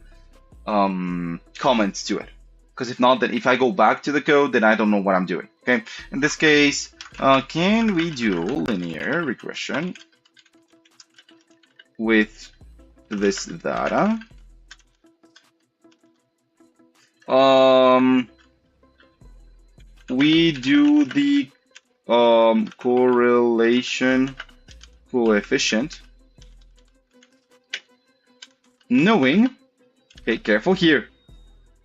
Speaker 1: comments to it. Because if not, then if I go back to the code, then I don't know what I'm doing. Okay, in this case, can we do linear regression with this data? We do the correlation coefficient, knowing, okay, careful here,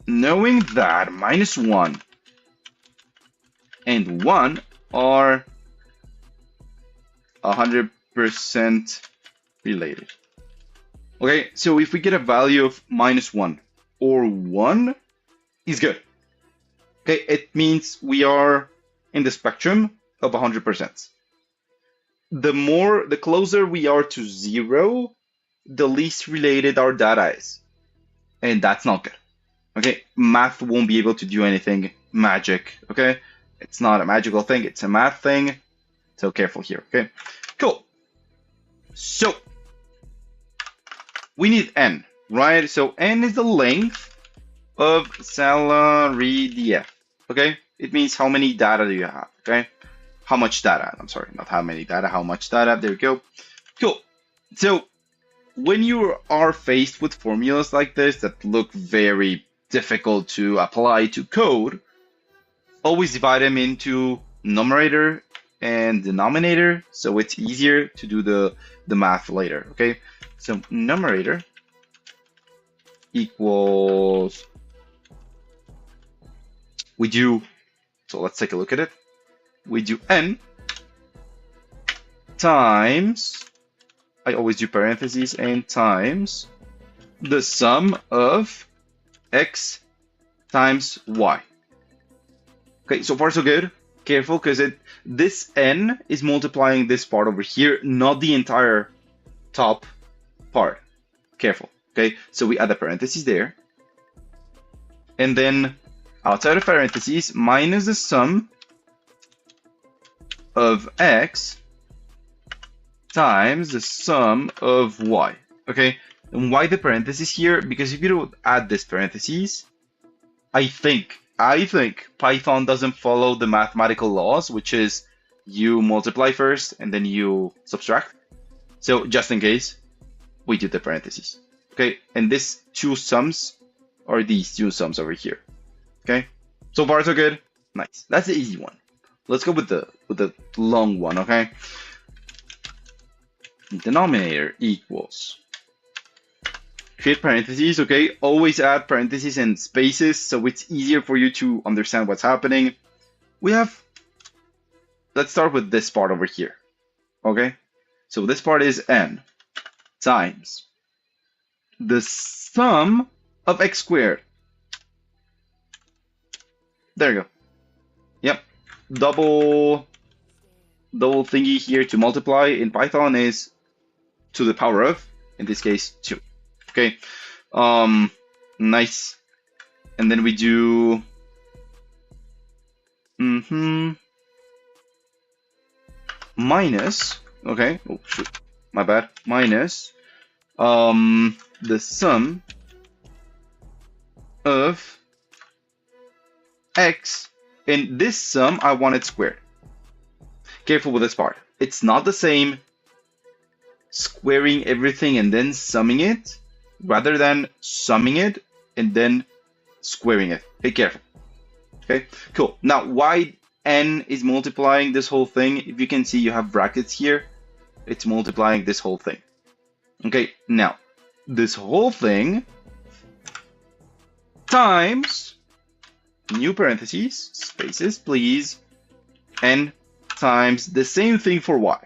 Speaker 1: knowing that -1 and 1 are 100% related. Okay, so if we get a value of -1 or 1 is good. Okay, it means we are in the spectrum of 100%. The closer we are to 0, the least related our data is. And that's not good. Okay, math won't be able to do anything magic. Okay, it's not a magical thing, it's a math thing. So careful here. Okay, cool. So we need n, right? So n is the length of salary df. Okay, it means how many data do you have. Okay, how much data, I'm sorry, not how many data, how much data. There we go. Cool. So when you are faced with formulas like this that look very difficult to apply to code, always divide them into numerator and denominator, so it's easier to do the math later. Okay, so numerator equals, we do, so let's take a look at it. We do n times, I always do parentheses, and times the sum of x times y. Okay, so far so good. Careful, because this n is multiplying this part over here, not the entire top part. Careful. Okay, so we add the parentheses there, and then outside of parentheses minus the sum of x times the sum of y. Okay, and why the parentheses here? Because if you don't add this parentheses, I think Python doesn't follow the mathematical laws, which is you multiply first and then you subtract. So just in case, we do the parentheses. Okay, and these two sums are these two sums over here. Okay, so far so good. Nice. That's the easy one. Let's go with the long one. Okay, denominator equals, create parentheses. Okay, always add parentheses and spaces so it's easier for you to understand what's happening. We have, let's start with this part over here. Okay, so this part is n times the sum of x squared. There you go. Yep, double thingy here to multiply in Python is to the power of, in this case, 2. Okay, nice. And then we do minus, okay, oh shoot, my bad, minus the sum of x, and this sum I want it squared. Careful with this part. It's not the same squaring everything and then summing it, rather than summing it and then squaring it. Be careful. Okay, cool. Now, why n is multiplying this whole thing? If you can see, you have brackets here. It's multiplying this whole thing. Okay, now this whole thing times new parentheses, spaces, please, n times the same thing for y.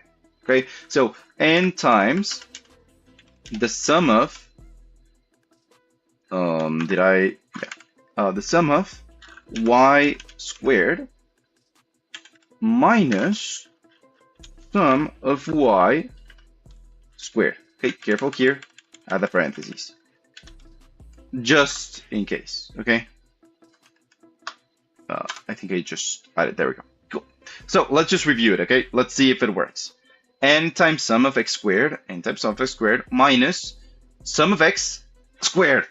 Speaker 1: Okay, so n times the sum of the sum of y squared minus sum of y squared. Okay, careful here, add the parentheses, just in case. Okay, I think I just added, there we go, cool. So let's just review it. Okay, let's see if it works. N times sum of x squared, n times sum of x squared minus sum of x squared.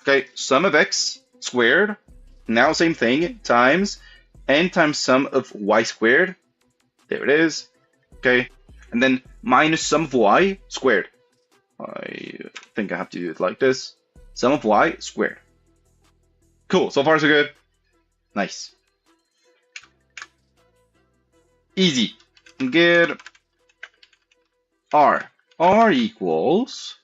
Speaker 1: Okay, sum of x squared, now same thing, times n times sum of y squared, there it is. Okay, and then minus sum of y squared. I think I have to do it like this, sum of y squared. Cool, so far so good. Nice. Easy. Good. R equals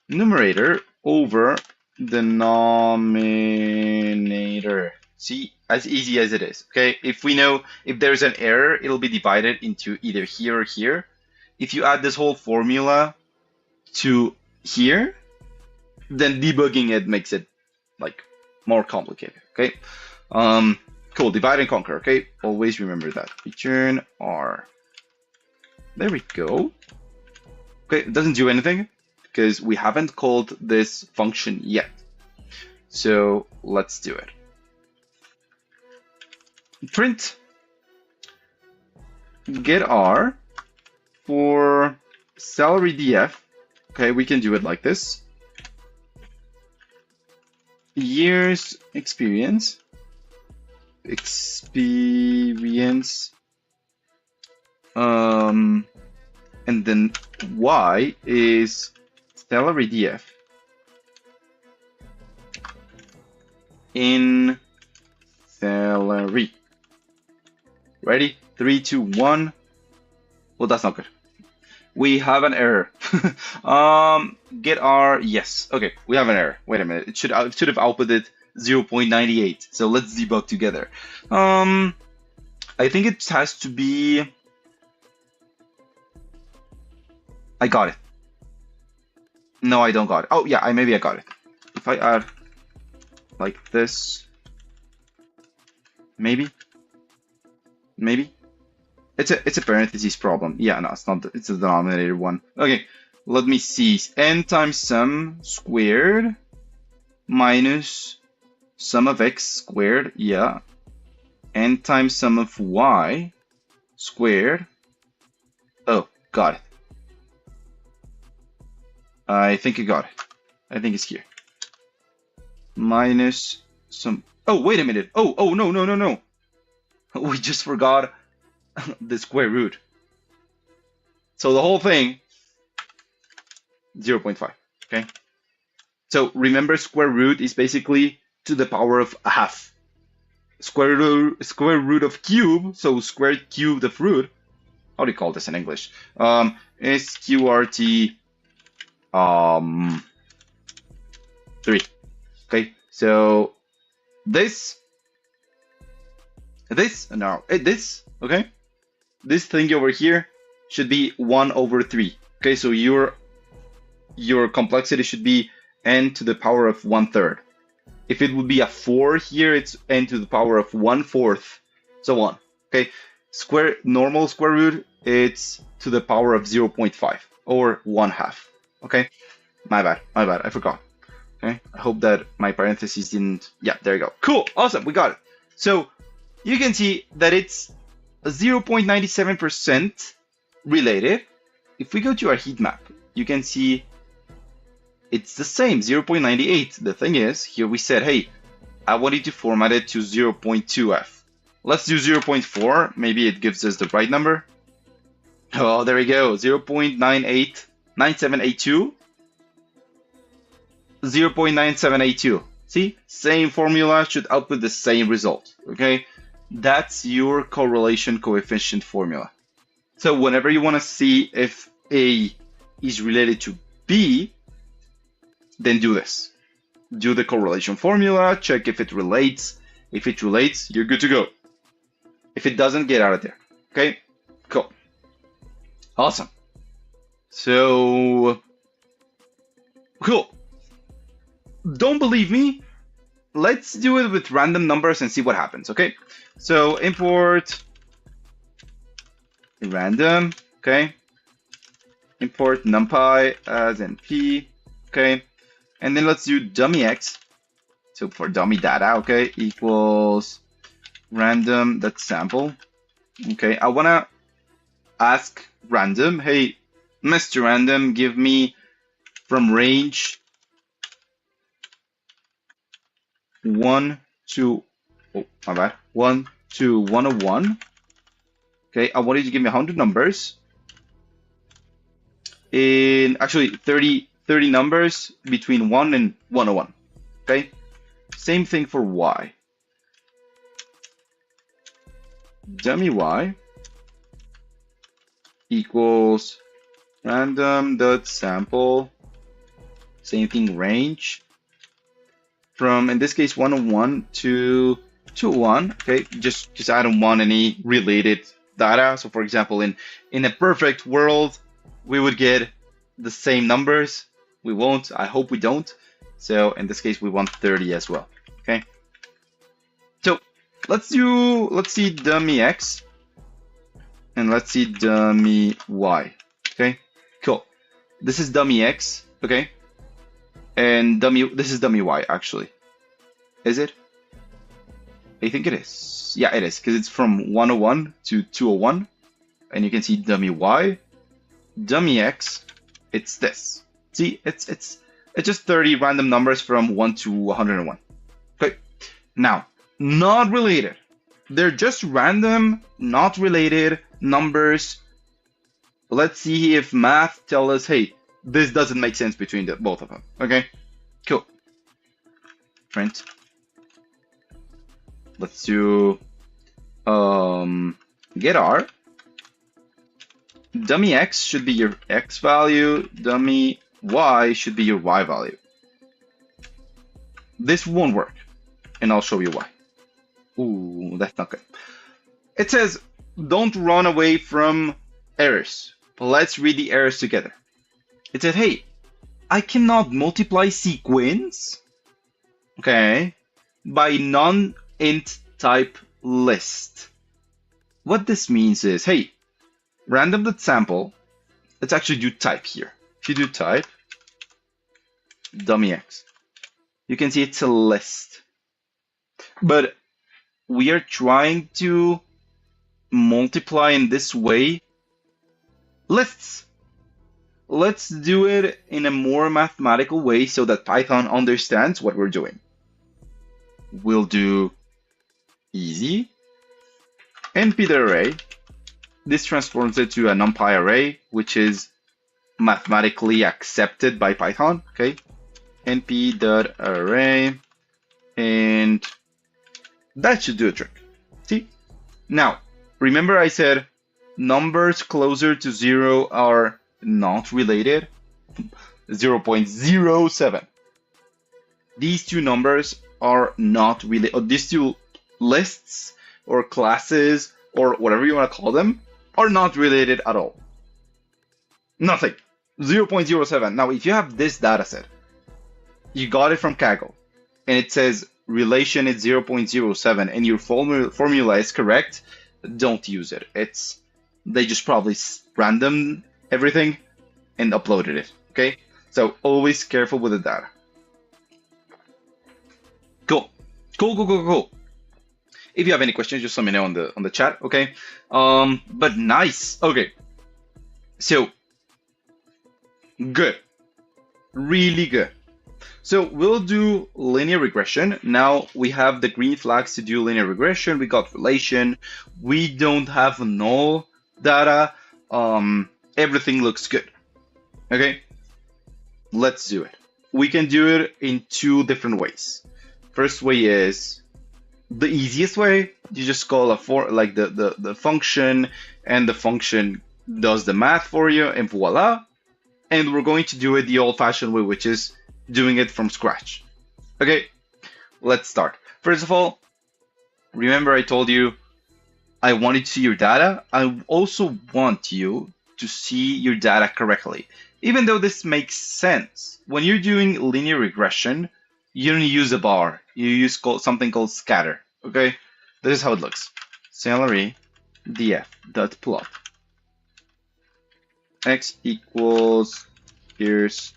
Speaker 1: numerator over denominator. See, as easy as it is. Okay, if we know if there's an error, it'll be divided into either here or here. If you add this whole formula to here, then debugging it makes it like more complicated. Okay, cool. Divide and conquer. Okay, always remember that. Return R. There we go. Okay, it doesn't do anything because we haven't called this function yet. So let's do it. Print get R for salary df. Okay, we can do it like this. Years experience. And then y is salary df in salary. Ready? 3, 2, 1. Well, that's not good. We have an error. Get R. Yes. Okay, we have an error. Wait a minute. It should have outputted 0.98. So let's debug together. I think it has to be. I got it. No, I don't got it. Oh yeah, maybe I got it. If I add like this, maybe. It's a parentheses problem. Yeah, no, it's not. It's a denominator one. Okay, let me see. N times sum squared minus sum of x squared. Yeah. N times sum of y squared. Oh, got it. I think I got it. I think it's here. Minus some. Oh, wait a minute. Oh, no. We just forgot the square root. So the whole thing, 0.5. Okay. So remember, square root is basically to the power of a half. Square root of cube. So squared cubed of root. How do you call this in English? SQRT 3. Okay. So this. Okay, this thing over here should be 1/3. Okay, so your complexity should be n to the power of 1/3. If it would be a 4 here, it's n to the power of 1/4, so on. Okay, normal square root, it's to the power of 0.5 or 1/2. Okay, my bad, I forgot. Okay, I hope that my parentheses didn't. Yeah, there you go. Cool, awesome, we got it. So you can see that it's 0.97% related. If we go to our heat map, you can see it's the same, 0.98. The thing is, here we said, hey, I wanted to format it to 0.2f. Let's do 0.4. Maybe it gives us the right number. Oh, there we go, 0.9782. 0.9782. See, same formula should output the same result. Okay. That's your correlation coefficient formula. So whenever you want to see if A is related to B, then do this. Do the correlation formula, check if it relates. If it relates, you're good to go. If it doesn't, get out of there. Okay, cool. Awesome. So, cool. Don't believe me? Let's do it with random numbers and see what happens, okay? So import random, okay? Import numpy as np, okay? And then let's do dummy x. So for dummy data, okay, equals random.sample. Okay, I wanna ask random, hey, Mr. Random, give me from range 1 to, oh, my bad, 1 to 101. Okay, I want you to give me 100 numbers. In actually 30 numbers between 1 and 101. Okay, same thing for y. Dummy y equals random.sample, same thing, range from, in this case, 101 to 201. Okay, just I don't want any related data. So for example, in a perfect world, we would get the same numbers. We won't. I hope we don't. So in this case, we want 30 as well. Okay. So let's see dummy x and let's see dummy y. Okay. Cool. This is dummy x. Okay. And this is dummy y actually. Is it? I think it is. Yeah, it is, because it's from 101 to 201, and you can see dummy y, dummy x. It's this. See, it's just 30 random numbers from 1 to 101. Okay. Now, not related. They're just random, not related numbers. Let's see if math tells us, hey, this doesn't make sense between both of them. Okay. Cool. Print. Let's do get r. Dummy x should be your x value. Dummy y should be your y value. This won't work, and I'll show you why. Ooh, that's not good. It says, don't run away from errors. Let's read the errors together. It said, hey, I cannot multiply sequence, okay, by non-int type list. What this means is, hey, random.sample, let's actually do type here. If you do type, dummy x, you can see it's a list. But we are trying to multiply in this way lists. Let's do it in a more mathematical way so that Python understands what we're doing. We'll do easy np.array. This transforms it to a numpy array, which is mathematically accepted by Python. Okay, np.array, and that should do a trick. See? Now, remember I said numbers closer to 0 are not related. 0.07. These two numbers are not related. Or these two lists or classes or whatever you want to call them are not related at all. Nothing. 0.07. Now, if you have this data set, you got it from Kaggle, and it says relation is 0.07, and your formula is correct, don't use it. They just probably random everything and uploaded it. Okay, so always careful with the data. Cool. If you have any questions, just let me know on the chat. Okay, but nice. Okay, so good, really good. So we'll do linear regression. Now we have the green flags to do linear regression. We got relation. We don't have null data. Everything looks good. Okay, let's do it. We can do it in two different ways. First way is the easiest way. You just call the function, and the function does the math for you, and voila, and we're going to do it the old-fashioned way, which is doing it from scratch. Okay, let's start. First of all, remember I told you I wanted to see your data. I also want you to see your data correctly. Even though this makes sense, when you're doing linear regression, you don't use a bar. You use something called scatter. Okay, this is how it looks. Salary df dot plot x equals here's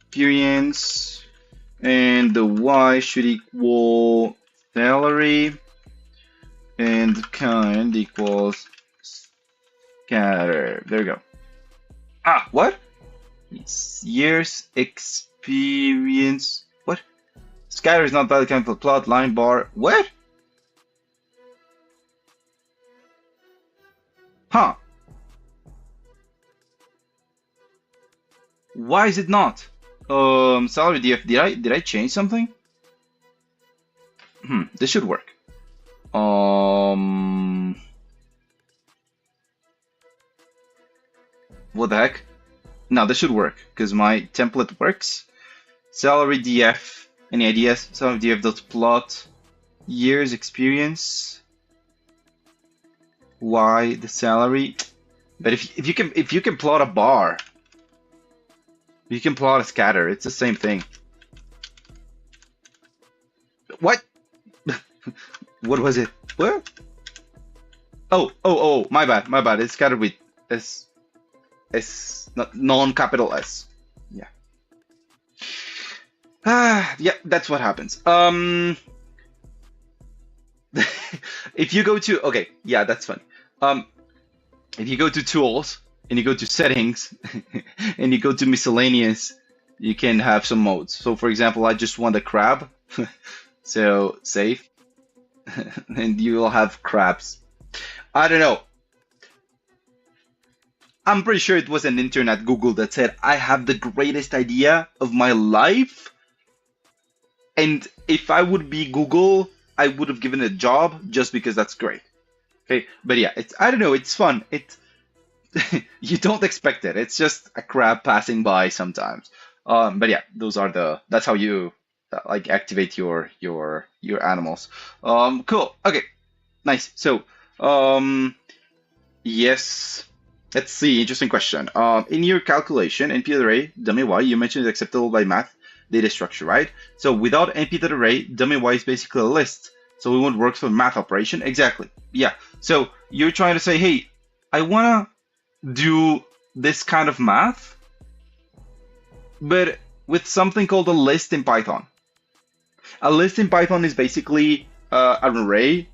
Speaker 1: experience, and the y should equal salary, and kind equals scatter. There we go. Ah, what? It's years experience. What? Scatter is not valid kind for plot line bar. What? Huh? Why is it not? Salary df. Did I change something? This should work. What the heck? No, this should work because my template works. Salary df. Any ideas? Salary df dot plot years experience. Why the salary? But if you can plot a bar, you can plot a scatter. It's the same thing. What? What was it? What? Oh, my bad. It's scattered with not non-capital S. Yeah. Yeah, that's what happens. If you go to, okay, yeah, that's funny. If you go to tools and you go to settings and you go to miscellaneous, you can have some modes. So for example, I just want a crab. So save. And you will have crabs. I don't know. I'm pretty sure it was an internet Google that said, I have the greatest idea of my life. And if I would be Google, I would have given it a job just because that's great. Okay, but yeah, I don't know, it's fun. You don't expect it. It's just a crab passing by sometimes. But yeah, that's how you like activate your animals. Cool. Okay, nice. So yes. Let's see, interesting question. In your calculation, np.array, dummy y, you mentioned it's acceptable by math data structure, right? So without np.array, dummy y is basically a list. So it won't work for math operation. Exactly. Yeah. So you're trying to say, hey, I want to do this kind of math, but with something called a list in Python. A list in Python is basically an array.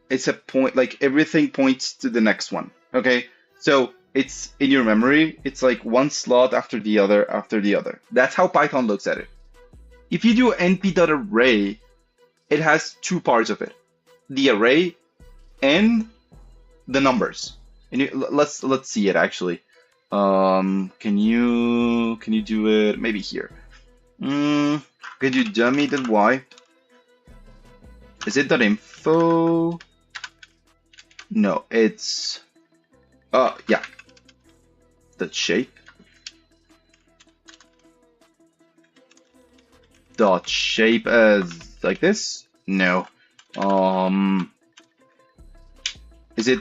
Speaker 1: It's a point, like everything points to the next one. Okay. So it's in your memory. It's like one slot after the other after the other. That's how Python looks at it. If you do np.array, it has two parts of it: the array and the numbers. And let's see it actually. Can you do it maybe here? Could you dummy.y? Is it .info? No, it's yeah. Dot shape. Dot shape as like this? No. Is it?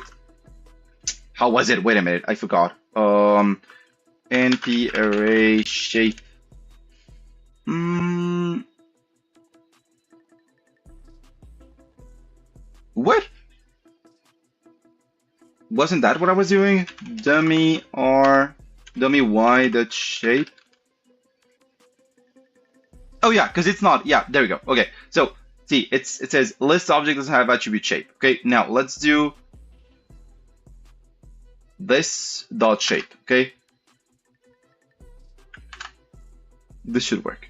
Speaker 1: How was it? Wait a minute, I forgot. NP array shape. What? Wasn't that what I was doing? Dummy y dot shape. Oh yeah, because it's not. Yeah, there we go. Okay, so see, it says list object doesn't have attribute shape. Okay, now let's do this dot shape. Okay, this should work.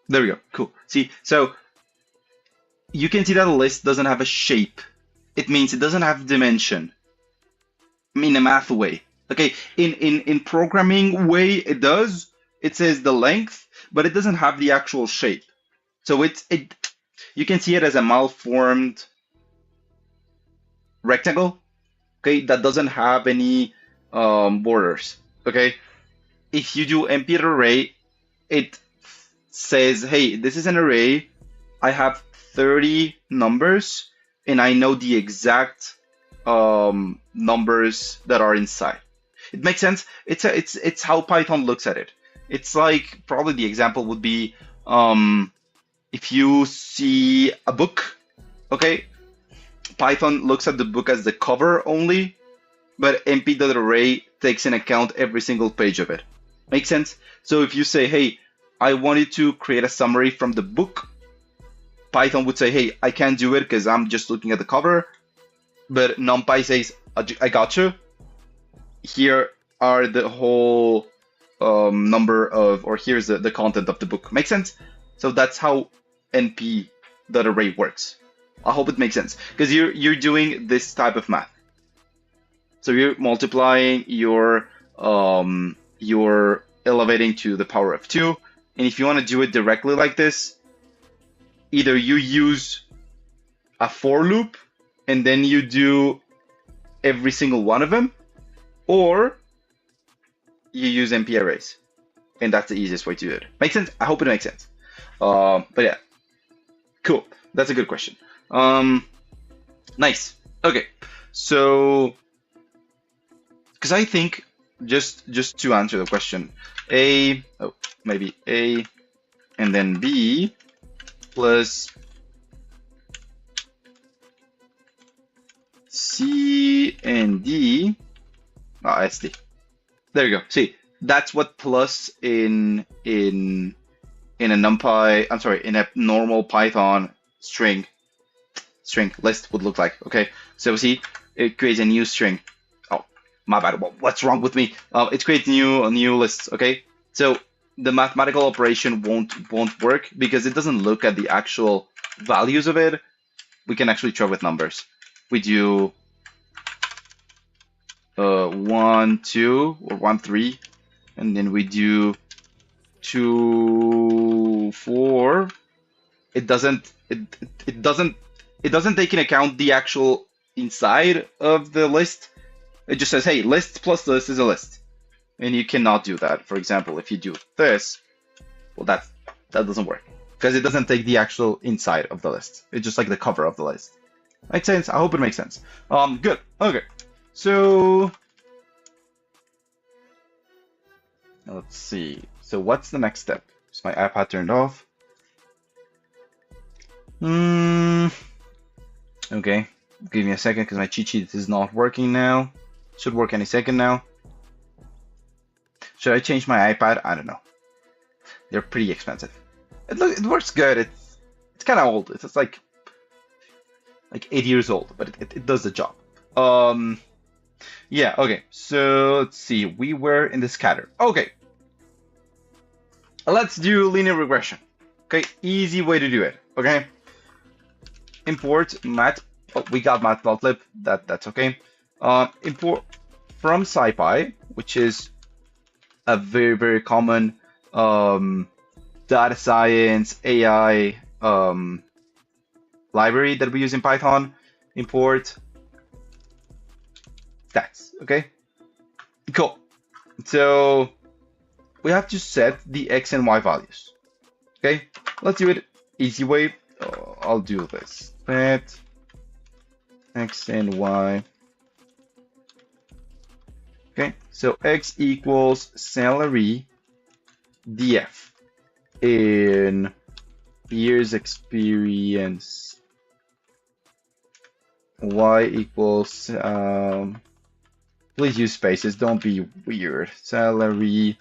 Speaker 1: There we go. Cool. See, so you can see that a list doesn't have a shape. It means it doesn't have dimension. In a math way. Okay, in programming way it does. It says the length, but it doesn't have the actual shape. So you can see it as a malformed rectangle, okay, that doesn't have any borders, okay? If you do np array, it says, hey, this is an array. I have 30 numbers, and I know the exact numbers that are inside. It makes sense. It's how Python looks at it. It's like, probably the example would be if you see a book, okay? Python looks at the book as the cover only, but np.array takes into account every single page of it. Make sense? So if you say, hey, I wanted to create a summary from the book, Python would say, hey, I can't do it because I'm just looking at the cover. But NumPy says, I got you. Here are the whole number of, or here's the content of the book. Make sense? So that's how np.array works. I hope it makes sense, because you're doing this type of math. So you're multiplying, you're elevating to the power of 2. And if you want to do it directly like this, either you use a for loop and then you do every single one of them, or you use np arrays. And that's the easiest way to do it. Make sense? I hope it makes sense. But yeah, cool. That's a good question. Nice. Okay, so because I think just to answer the question, maybe A and then B plus C and D, SD. There you go. See, that's what plus in a NumPy, I'm sorry, in a normal Python string list would look like. Okay, so see, it creates a new string. Oh, my bad. What's wrong with me? It creates new lists. Okay, so the mathematical operation won't work because it doesn't look at the actual values of it. We can actually try with numbers. We do 1, 2, or 1, 3, and then we do 2, 4. It doesn't take into account the actual inside of the list. It just says, hey, list plus list is a list. And you cannot do that. For example, if you do this, well, that doesn't work because it doesn't take the actual inside of the list. It's just like the cover of the list. Makes sense? I hope it makes sense. Good. Okay. So let's see. So what's the next step? Is my iPad turned off? Okay. Give me a second because my cheat sheet is not working now. Should work any second now. Should I change my iPad? I don't know. They're pretty expensive. It works good. It's kind of old. It's like 8 years old, but it does the job. Yeah. Okay. So let's see. We were in the scatter. Okay. Let's do linear regression. Okay. Easy way to do it. Okay. Import mat. Oh, we got matplotlib. That's okay. Import from SciPy, which is a very common data science AI library that we use in Python. Import stats. Okay, cool. So we have to set the x and y values. Okay, let's do it easy way. I'll do this. Set x and y. Okay, so x equals salary df in years experience. Y equals, please use spaces, don't be weird. Salary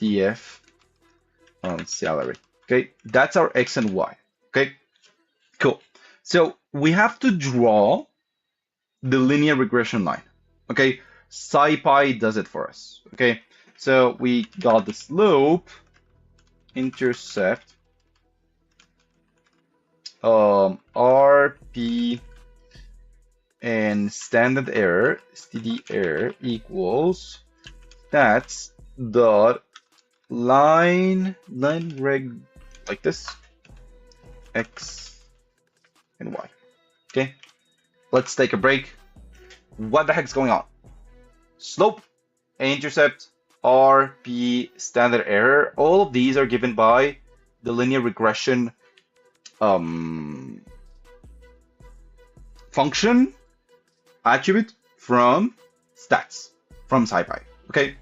Speaker 1: df on salary. Okay, that's our x and y. Okay, cool. So we have to draw the linear regression line. Okay, SciPy does it for us. Okay, so we got the slope, intercept, RP, and standard error, std error equals stats dot line reg, like this, x and y. Okay, let's take a break. what the heck's going on? Slope, intercept, R, P, standard error. All of these are given by the linear regression function attribute from stats from SciPy. Okay,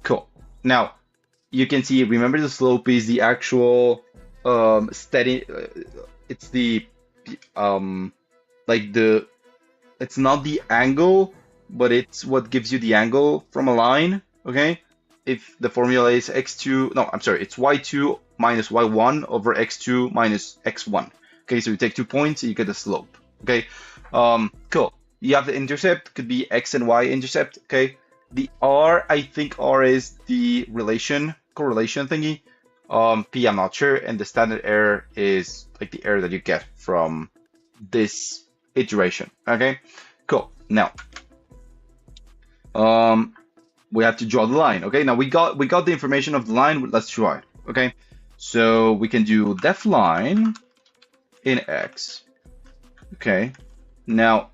Speaker 1: cool. Now you can see, remember the slope is the actual steady. It's the like the, it's not the angle, but it's what gives you the angle from a line. Okay, if the formula is x2, no, I'm sorry, it's y2 minus y1 over x2 minus x1. Okay, so you take 2 points, you get the slope. Okay, cool. You have the intercept, could be x and y intercept. Okay, the R, I think R is the correlation thingy. P, I'm not sure, and the standard error is like the error that you get from this iteration. Okay, cool. Now, we have to draw the line. Okay, now we got the information of the line. Let's draw it. Okay, so we can do def line in x. Okay, now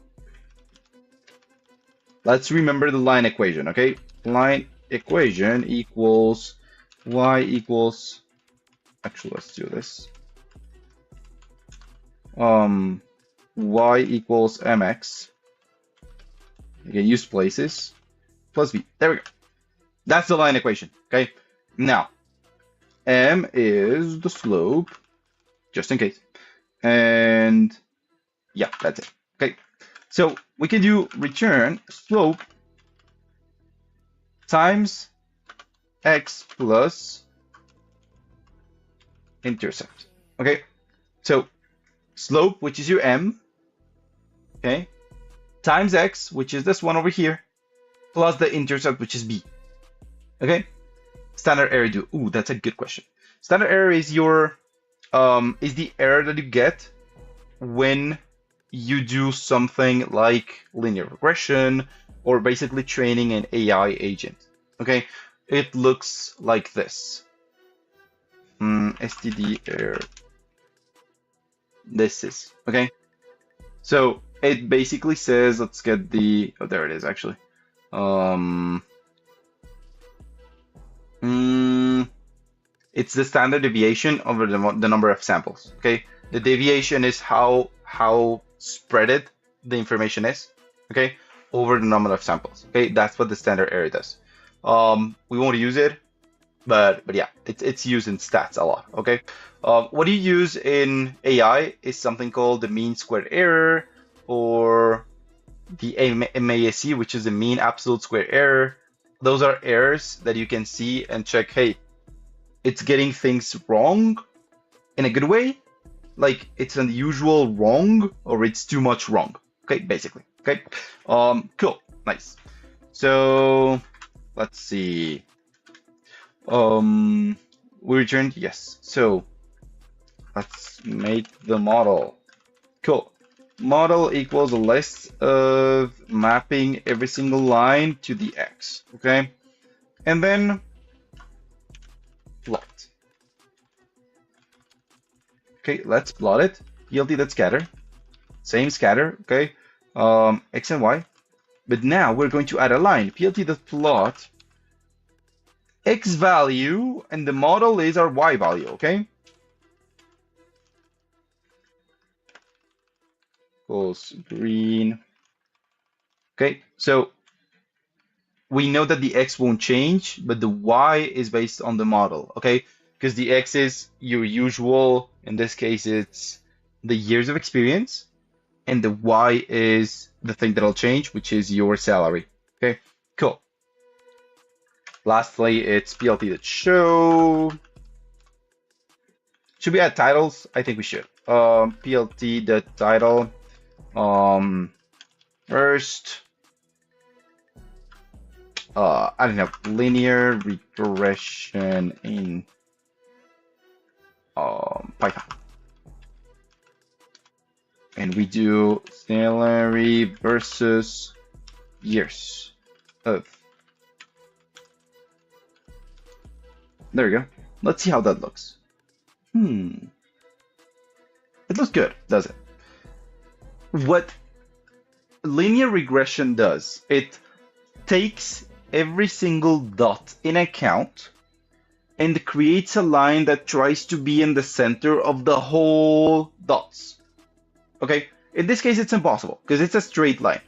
Speaker 1: let's remember the line equation. Okay, line equation equals y equals, actually let's do this, y equals mx, you can use places, plus v. There we go. That's the line equation. Okay, now m is the slope, just in case, and yeah, that's it. Okay, so we can do return slope times x plus intercept. Okay, so slope, which is your m, okay, times x, which is this one over here, plus the intercept, which is b. Okay, standard error do. Ooh, that's a good question. Standard error is your is the error that you get when you do something like linear regression or basically training an AI agent. Okay, it looks like this. STD error. This is okay. So it basically says, let's get the, oh, there it is actually. It's the standard deviation over the number of samples. Okay, the deviation is how spreaded the information is. Okay, over the number of samples. Okay, that's what the standard error does. We won't use it, but yeah, it's used in stats a lot. Okay, what you use in AI is something called the mean squared error, or the MASE, which is the mean absolute square error. Those are errors that you can see and check, hey, it's getting things wrong in a good way, like it's unusual wrong, or it's too much wrong. Okay, basically. Okay, cool, nice. So let's see. We returned, yes. So let's make the model. Cool. Model equals a list of mapping every single line to the x. Okay, and then plot. Okay, let's plot it. PLT that scatter. Same scatter. Okay, x and y. But now we're going to add a line. PLT that plot x value, and the model is our y value. Okay. Equals green. Okay, so we know that the x won't change, but the y is based on the model. Okay, because the x is your usual, in this case it's the years of experience, and the y is the thing that'll change, which is your salary. Okay, cool. Lastly, it's PLT that show. Should we add titles? I think we should. PLT the title. First, I don't know, linear regression in Python. And we do salary versus years of. There we go. Let's see how that looks. It looks good, does it? What linear regression does, it takes every single dot in account and creates a line that tries to be in the center of the whole dots. Okay, in this case, it's impossible because it's a straight line.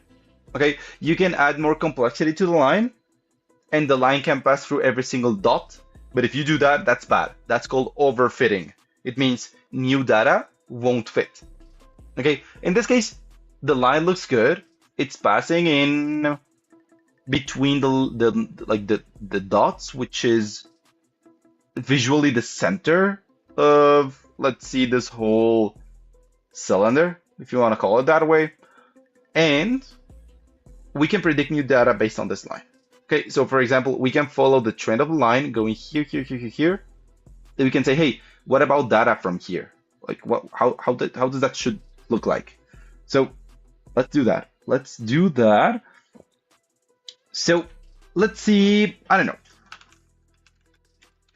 Speaker 1: Okay, you can add more complexity to the line and the line can pass through every single dot. But if you do that, that's bad. That's called overfitting. It means new data won't fit. Okay, in this case, the line looks good. It's passing in between the dots, which is visually the center of, let's see, this whole cylinder, if you want to call it that way. And we can predict new data based on this line. Okay, so for example, we can follow the trend of the line going here, here, here, here, here. Then we can say, hey, what about data from here? Like, how does that should look like? So let's do that. Let's do that. So let's see, I don't know.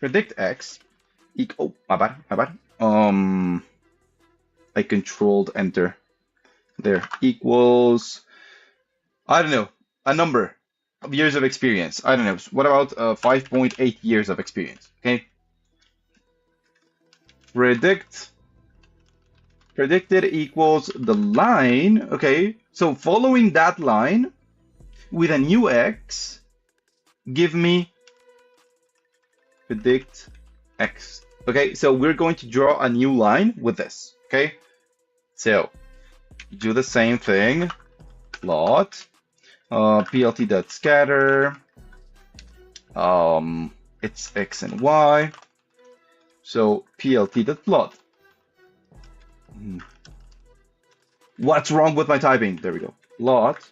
Speaker 1: Predict X. Oh, my bad. I controlled enter. There equals, I don't know, a number of years of experience. I don't know. What about 5.8 years of experience? Okay. Predicted equals the line. Okay. So following that line with a new X, give me predict X. Okay. So we're going to draw a new line with this. Okay. So do the same thing. Plot. plt.scatter, it's X and Y, so plt.plot. What's wrong with my typing? There we go. Plot,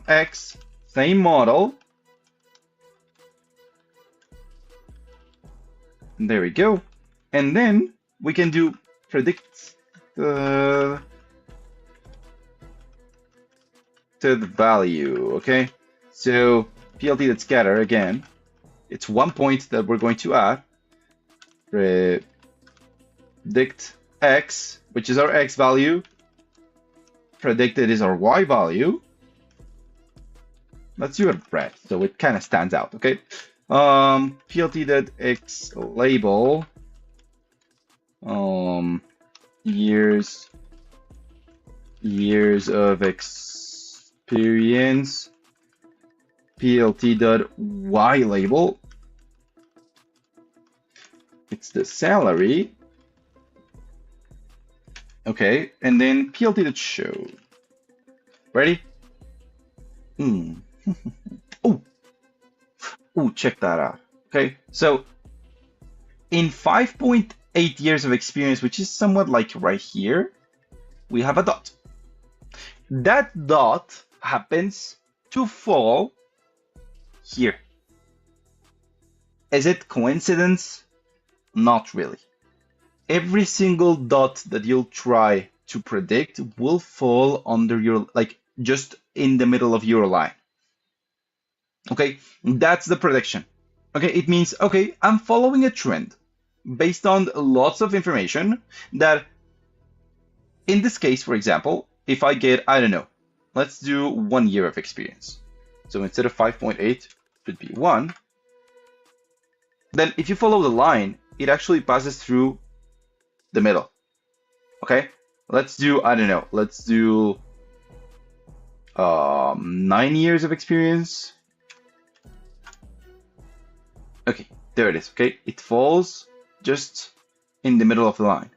Speaker 1: X, same model. There we go. And then we can do predict the value. Okay, so plt.scatter again, it's 1 point that we're going to add. Predict X, which is our X value. Predicted is our Y value. Let's do it red so it kind of stands out. Okay, plt.x label years of experience, plt.y label, it's the salary. Okay, and then plt.show. Ready? Oh, check that out. Okay, so in 5.8 years of experience, which is somewhat like right here, we have a dot. That dot happens to fall here. Is it coincidence? Not really. Every single dot that you'll try to predict will fall under your, like, just in the middle of your line. Okay, that's the prediction. Okay, it means, okay, I'm following a trend based on lots of information that, in this case, for example, if I get, I don't know, let's do 1 year of experience. So instead of 5.8, it would be 1. Then if you follow the line, it actually passes through the middle. Okay, let's do, I don't know, let's do 9 years of experience. Okay, there it is. Okay, it falls just in the middle of the line.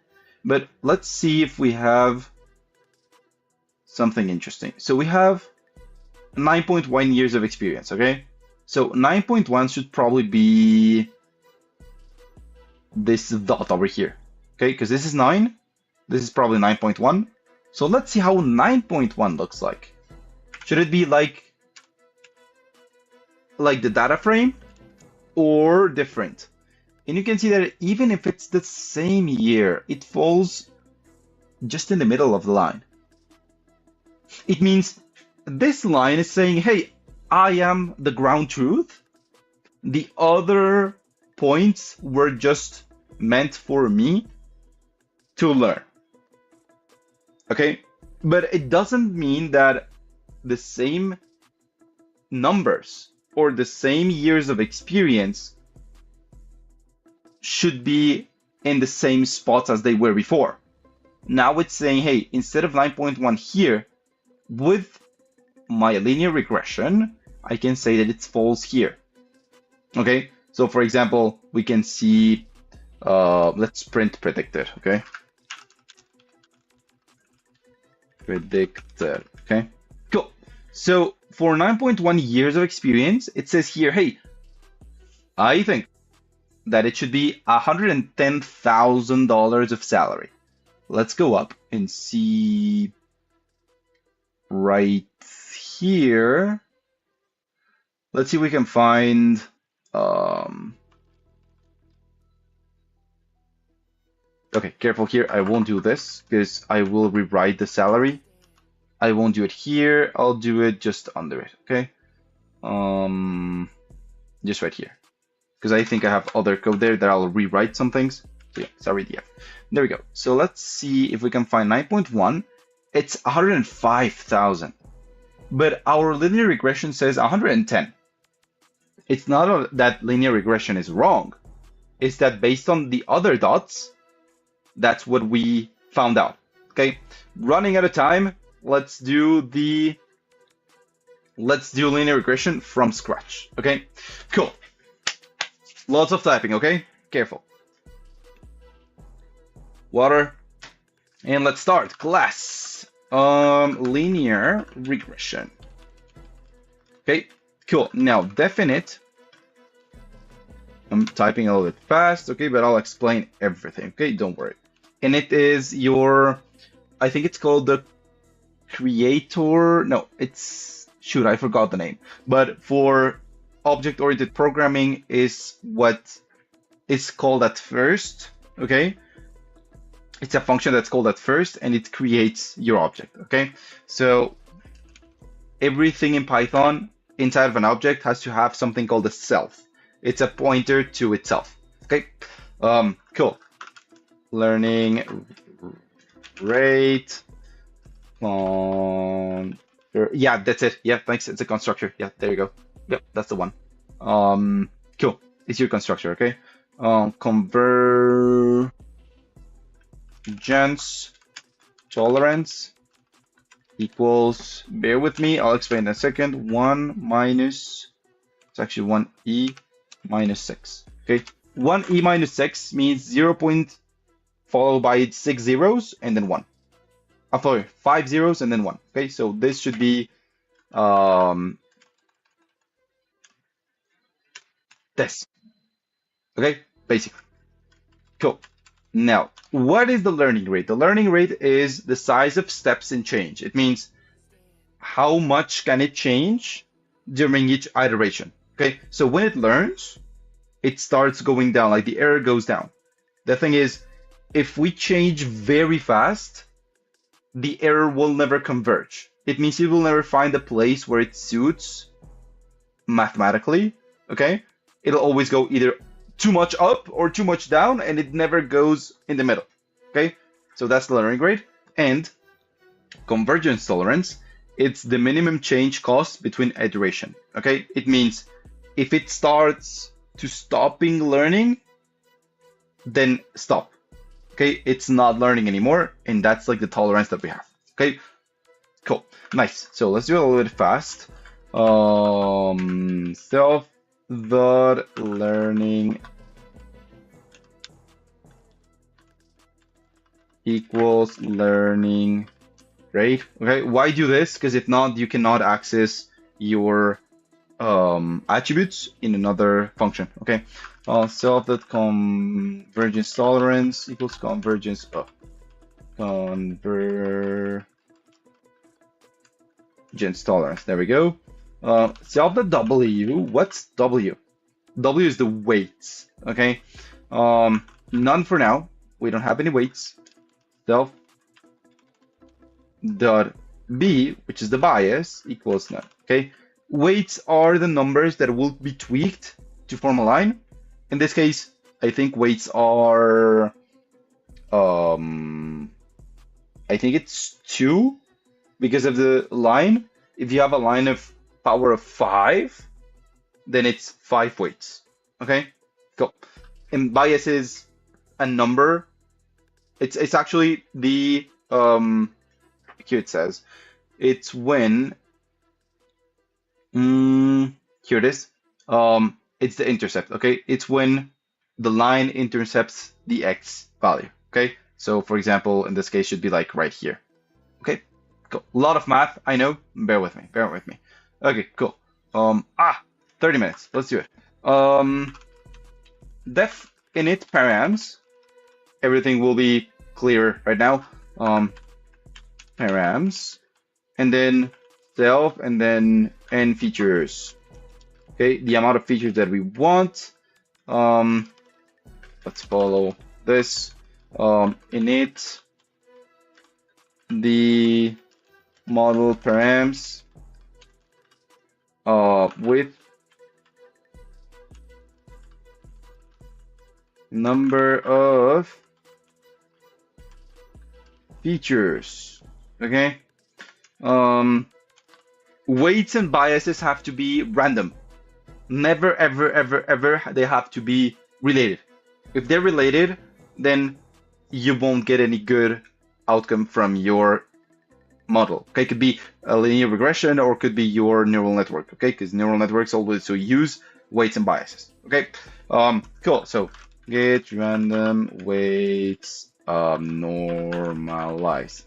Speaker 1: But let's see if we have something interesting. So we have 9.1 years of experience. Okay, so 9.1 should probably be this dot over here. Okay, because this is 9. This is probably 9.1. So let's see how 9.1 looks like. Should it be like the data frame or different? And you can see that even if it's the same year, it falls just in the middle of the line. It means this line is saying, hey, I am the ground truth. The other points were just meant for me to learn. Okay, but it doesn't mean that the same numbers or the same years of experience should be in the same spots as they were before. Now it's saying, hey, instead of 9.1 here, with my linear regression, I can say that it falls here. Okay, so for example, we can see, let's print predicted, okay? Predicted, okay? Cool. So for 9.1 years of experience, it says here, hey, I think that it should be $110,000 of salary. Let's go up and see right here. Let's see if we can find okay, careful here. I won't do this because I will rewrite the salary. I won't do it here. I'll do it just under it, okay? Just right here. Because I think I have other code there that I'll rewrite some things. So yeah, sorry, the F. There we go. So let's see if we can find 9.1. It's 105,000. But our linear regression says 110. It's not that linear regression is wrong. It's that based on the other dots, that's what we found out. Okay, running out of time. Let's do linear regression from scratch. Okay, cool. Lots of typing. Okay, careful. Water, and let's start class. Linear regression. Okay, cool. Now definite. I'm typing a little bit fast, okay, but I'll explain everything, okay? Don't worry. And it is your, I think it's called the creator. No, it's, shoot, I forgot the name. But for object-oriented programming is what is called at first, okay? It's a function that's called at first, and it creates your object, okay? So everything in Python inside of an object has to have something called a self. It's a pointer to itself, okay? Cool. Learning rate. Yeah, that's it. Yeah, thanks. It's a constructor. Yeah, there you go. Yep, that's the one. Cool. It's your constructor, okay? Convergence tolerance equals, bear with me, I'll explain in a second, 1 minus, it's actually 1e minus 6, okay? 1e minus 6 means 0 point followed by 6 zeros and then 1. I'm sorry, 5 zeros and then 1, okay? So this should be this, okay? Basically. Cool. Now, what is the learning rate? The learning rate is the size of steps in change. It means how much can it change during each iteration. Okay, so when it learns, it starts going down, like the error goes down. The thing is, if we change very fast, the error will never converge. It means it will never find a place where it suits mathematically. Okay, it'll always go either too much up or too much down, and it never goes in the middle. Okay, so that's the learning rate. And convergence tolerance, it's the minimum change cost between iteration. Okay, it means if it starts to stopping learning, then stop. Okay, it's not learning anymore, and that's like the tolerance that we have. Okay, cool, nice. So let's do it a little bit fast. Self the learning equals learning rate. Okay, why do this? Because if not, you cannot access your attributes in another function. Okay, self that convergence tolerance equals convergence convergence tolerance. There we go. Self the W. What's W? W is the weights. Okay, none for now. We don't have any weights. Self dot B, which is the bias, equals none. Okay, weights are the numbers that will be tweaked to form a line. In this case, I think weights are I think it's 2 because of the line. If you have a line of power of 5, then it's 5 weights. Okay, cool. And bias is a number. It's actually the here it says it's when here it is. It's the intercept. Okay, it's when the line intercepts the x value. Okay, so for example, in this case, should be like right here. Okay, cool. A lot of math, I know. Bear with me. Bear with me. Okay, cool. 30 minutes. Let's do it. Def init params. Everything will be clear right now. Params, and then self, and then n features. Okay, the amount of features that we want. Let's follow this. Init the model params with number of features. Okay. Weights and biases have to be random. Never, ever, ever, ever they have to be related. If they're related, then you won't get any good outcome from your model. Okay, it could be a linear regression or it could be your neural network. Okay, because neural networks always use weights and biases. Okay, cool. So get random weights normalize.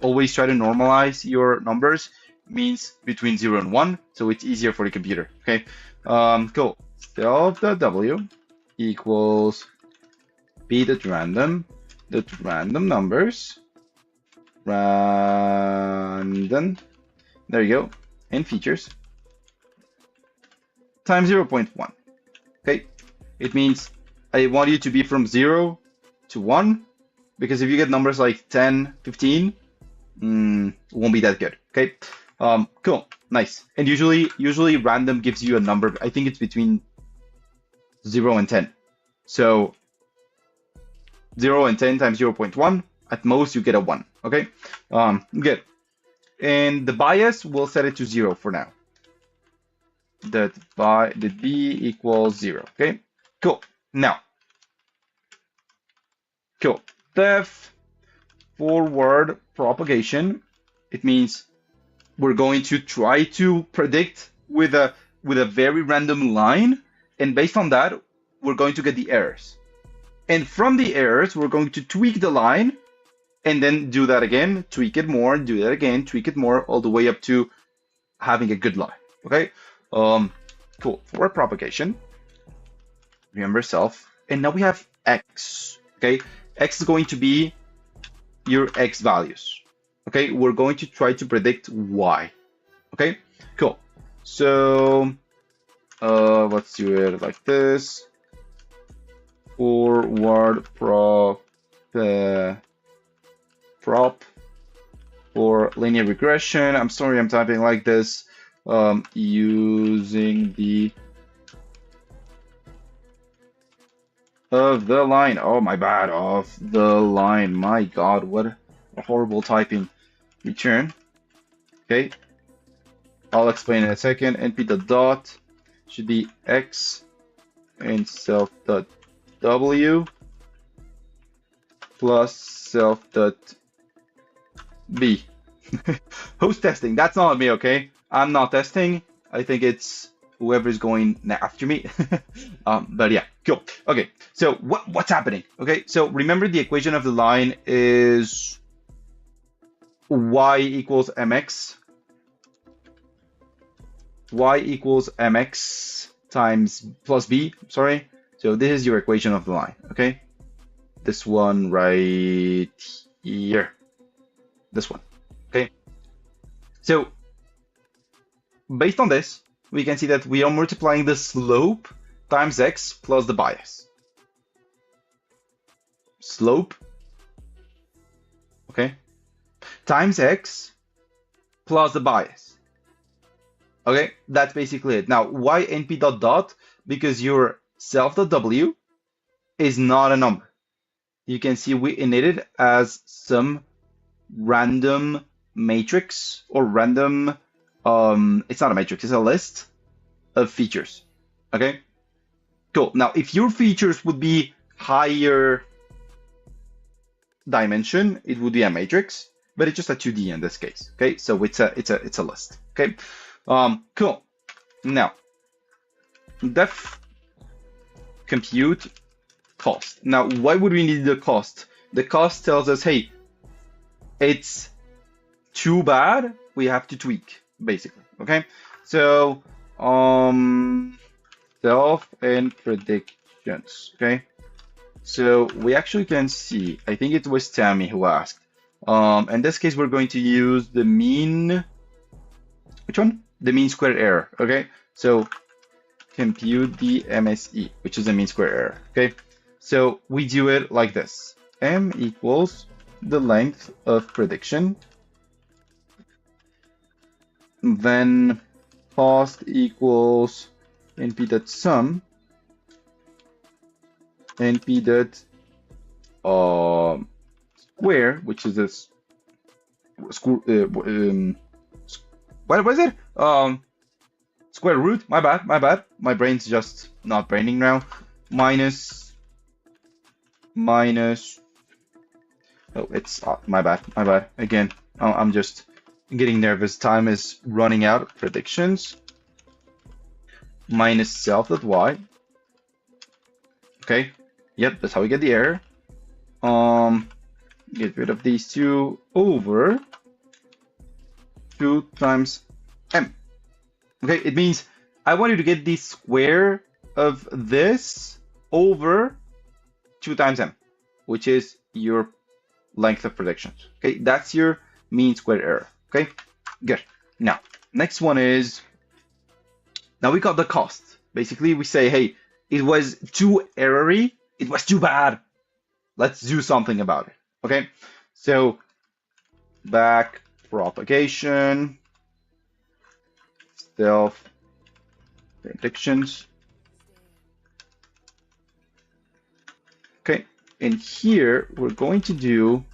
Speaker 1: Always try to normalize your numbers. Means between 0 and 1, so it's easier for the computer. Okay, cool. Self.w equals b dot random numbers random. There you go. And features times 0.1. Okay, it means I want you to be from 0 to 1, because if you get numbers like 10, 15, it won't be that good. Okay. Cool, nice. And usually random gives you a number. I think it's between 0 and 10. So 0 and 10 times 0.1. At most you get a 1. Okay, good. And the bias, we'll set it to 0 for now. The b equals 0. Okay, cool. Now, cool. Def forward propagation. It means we're going to try to predict with a very random line, and based on that, we're going to get the errors. And from the errors, we're going to tweak the line, and then do that again, tweak it more, do that again, tweak it more, all the way up to having a good line. Okay, cool. Forward propagation. Remember self, and now we have x. Okay, x is going to be your x values. Okay, we're going to try to predict y. Okay, cool. So let's do it like this. Forward prop for linear regression. I'm sorry, I'm typing like this. Using the of the line. Oh, my bad. Of the line. My God, what a horrible typing. Return. Okay, I'll explain in a second. np.dot should be x and self.w plus self.b. Who's testing? That's not me, okay? I'm not testing. I think it's whoever's going after me. But yeah, cool. Okay, so what's happening? Okay, so remember the equation of the line is y equals mx. Y equals mx times plus b, sorry. So this is your equation of the line, okay? This one right here. This one, okay? So based on this, we can see that we are multiplying the slope times x plus the bias. Slope, okay, times x plus the bias. Okay, that's basically it. Now, why np.dot? Because your self.w is not a number. You can see we init it as some random matrix or random, it's not a matrix, it's a list of features. Okay, cool. Now, if your features would be higher dimension, it would be a matrix, but it's just a 2D in this case. Okay, so it's a list. Okay, cool. Now, def compute cost. Now, why would we need the cost? The cost tells us, hey, it's too bad, we have to tweak, basically. Okay, so self and predictions. Okay, so we actually can see, I think it was Tammy who asked. In this case, we're going to use the mean, which one? The mean square error. Okay, so compute the MSE, which is the mean square error. Okay, so we do it like this: m equals the length of prediction, then cost equals np.sum, np. Square, which is this what was it? Square root. My bad. My brain's just not braining now. Minus. Oh, it's my bad. Again, I'm just getting nervous. Time is running out. Predictions. Minus self.y. Okay. Yep, that's how we get the error. Get rid of these two over 2 times m. Okay, it means I want you to get the square of this over 2 times m, which is your length of predictions. Okay, that's your mean square error. Okay, good. Now, next one is, now we got the cost. Basically, we say, hey, it was too errory, it was too bad. Let's do something about it. Okay, so back propagation, self predictions. Okay, and here we're going to do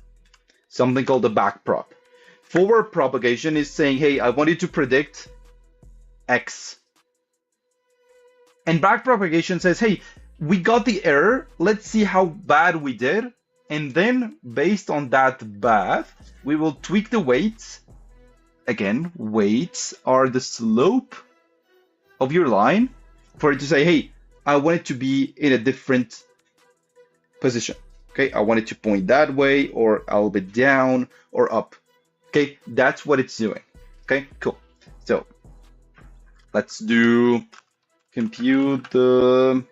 Speaker 1: something called the back prop. Forward propagation is saying, hey, I want you to predict X. And back propagation says, hey, we got the error, let's see how bad we did. And then, based on that bad, we will tweak the weights. Again, weights are the slope of your line for it to say, hey, I want it to be in a different position. Okay, I want it to point that way, or a little bit down or up. Okay, that's what it's doing. Okay, cool. So let's do compute the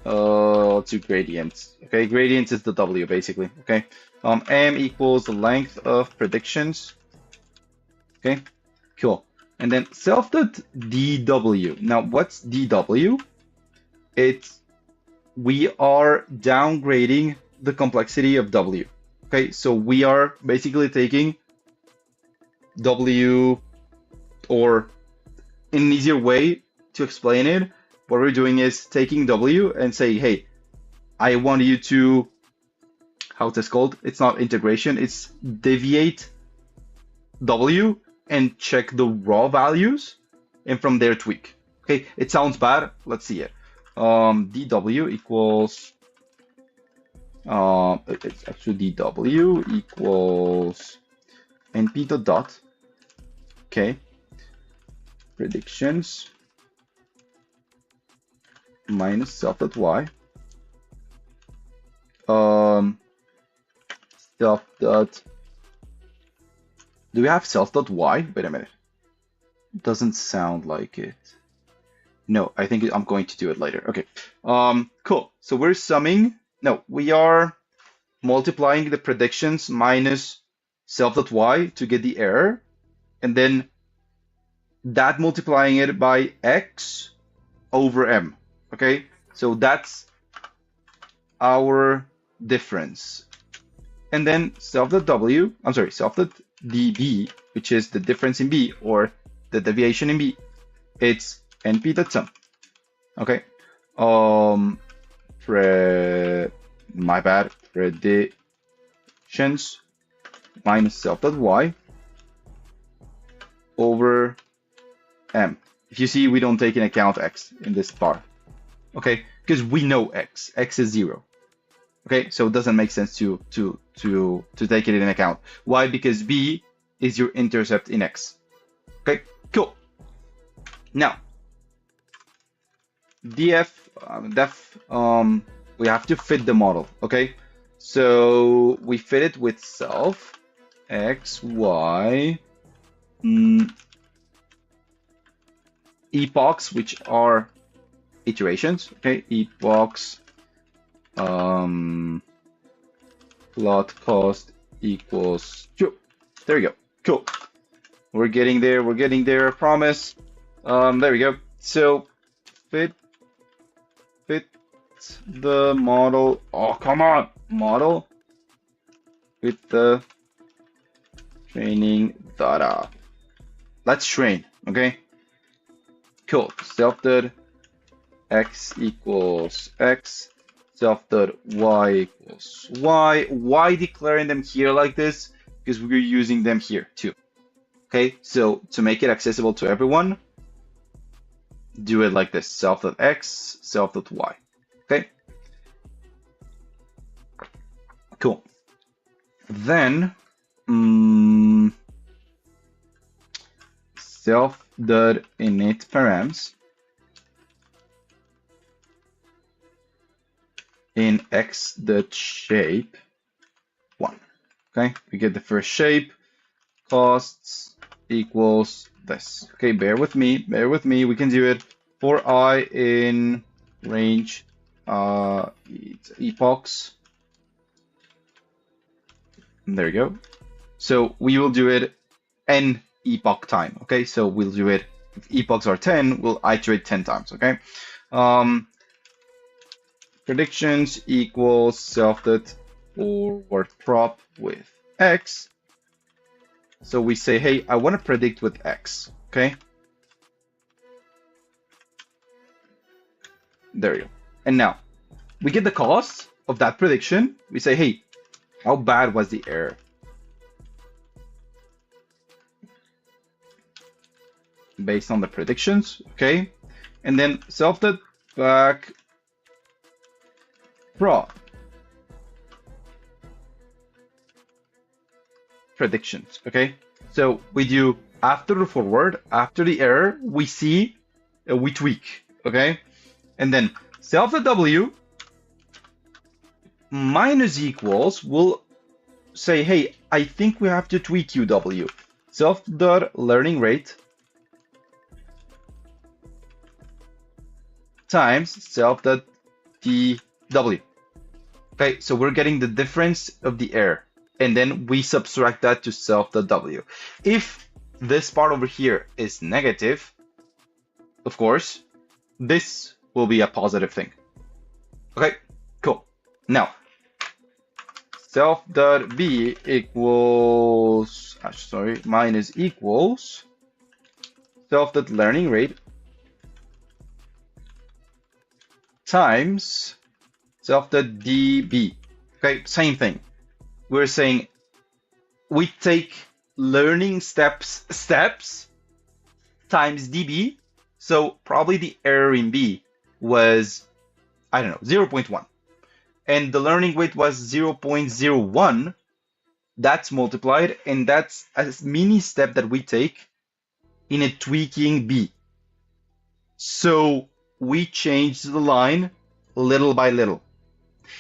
Speaker 1: let's do gradients. Okay, gradients is the W basically. Okay, m equals the length of predictions. Okay, cool. And then self.dw. Now, what's dw? It's, we are downgrading the complexity of w. Okay, so we are basically taking w, or in an easier way to explain it, what we're doing is taking w and say, hey, I want you to, how's this called? It's not integration, it's deviate w and check the raw values, and from there tweak. Okay, it sounds bad. Let's see it. dw equals, it's actually dw equals np dot. Okay, predictions minus self.y. Self dot. Do we have self.y? Wait a minute. Doesn't sound like it. No, I think I'm going to do it later. Okay. Cool. So we're summing. No, we are multiplying the predictions minus self.y to get the error, and then that multiplying it by x over m. Okay. So that's our difference. And then self.w, I'm sorry, self.db, which is the difference in b, or the deviation in b, it's np.sum. Okay. My bad, predictions minus self.y. over m. If you see, we don't take into account x in this bar, okay? Because we know x is 0. Okay, so it doesn't make sense to take it in account. Why? Because b is your intercept in x. Okay, cool. Now, def, we have to fit the model. Okay, so we fit it with self x, y, epochs, which are iterations. Okay, epochs, plot cost equals true. There we go. Cool. We're getting there. We're getting there. I promise. There we go. So fit the model. Oh, come on, model with the training data. Let's train. Okay. Cool. Self-did x equals x. Self-did y equals y. Why declaring them here like this? Because we're using them here too. Okay, so to make it accessible to everyone, do it like this: self.x, self.y. Okay, cool. Then self.init params in x.shape 1. Okay, we get the first shape, costs equals this. Okay, bear with me, we can do it. For I in range epochs. There we go. So we will do it n epoch time. Okay, so we'll do it, if epochs are 10, we'll iterate 10 times. Okay, predictions equals self-dot forward prop with x. So we say, hey, I want to predict with x. Okay, there you go. And now we get the cost of that prediction. We say, hey, how bad was the error? Based on the predictions. Okay, and then self-dot back prop predictions. Okay, so we do after the forward, after the error, we see, we tweak. Okay, and then self.w minus equals will say, hey, I think we have to tweak uw. Self.learning rate times self.dw. Okay, so we're getting the difference of the error, and then we subtract that to self.w. If this part over here is negative, of course, this will be a positive thing. Okay, cool. Now, self.b equals, minus equals self.learning rate times self.db. Okay, same thing. We're saying we take learning steps times db. So probably the error in b was, I don't know, 0.1. And the learning weight was 0.01. That's multiplied, and that's a mini step that we take in a tweaking b. So we change the line little by little.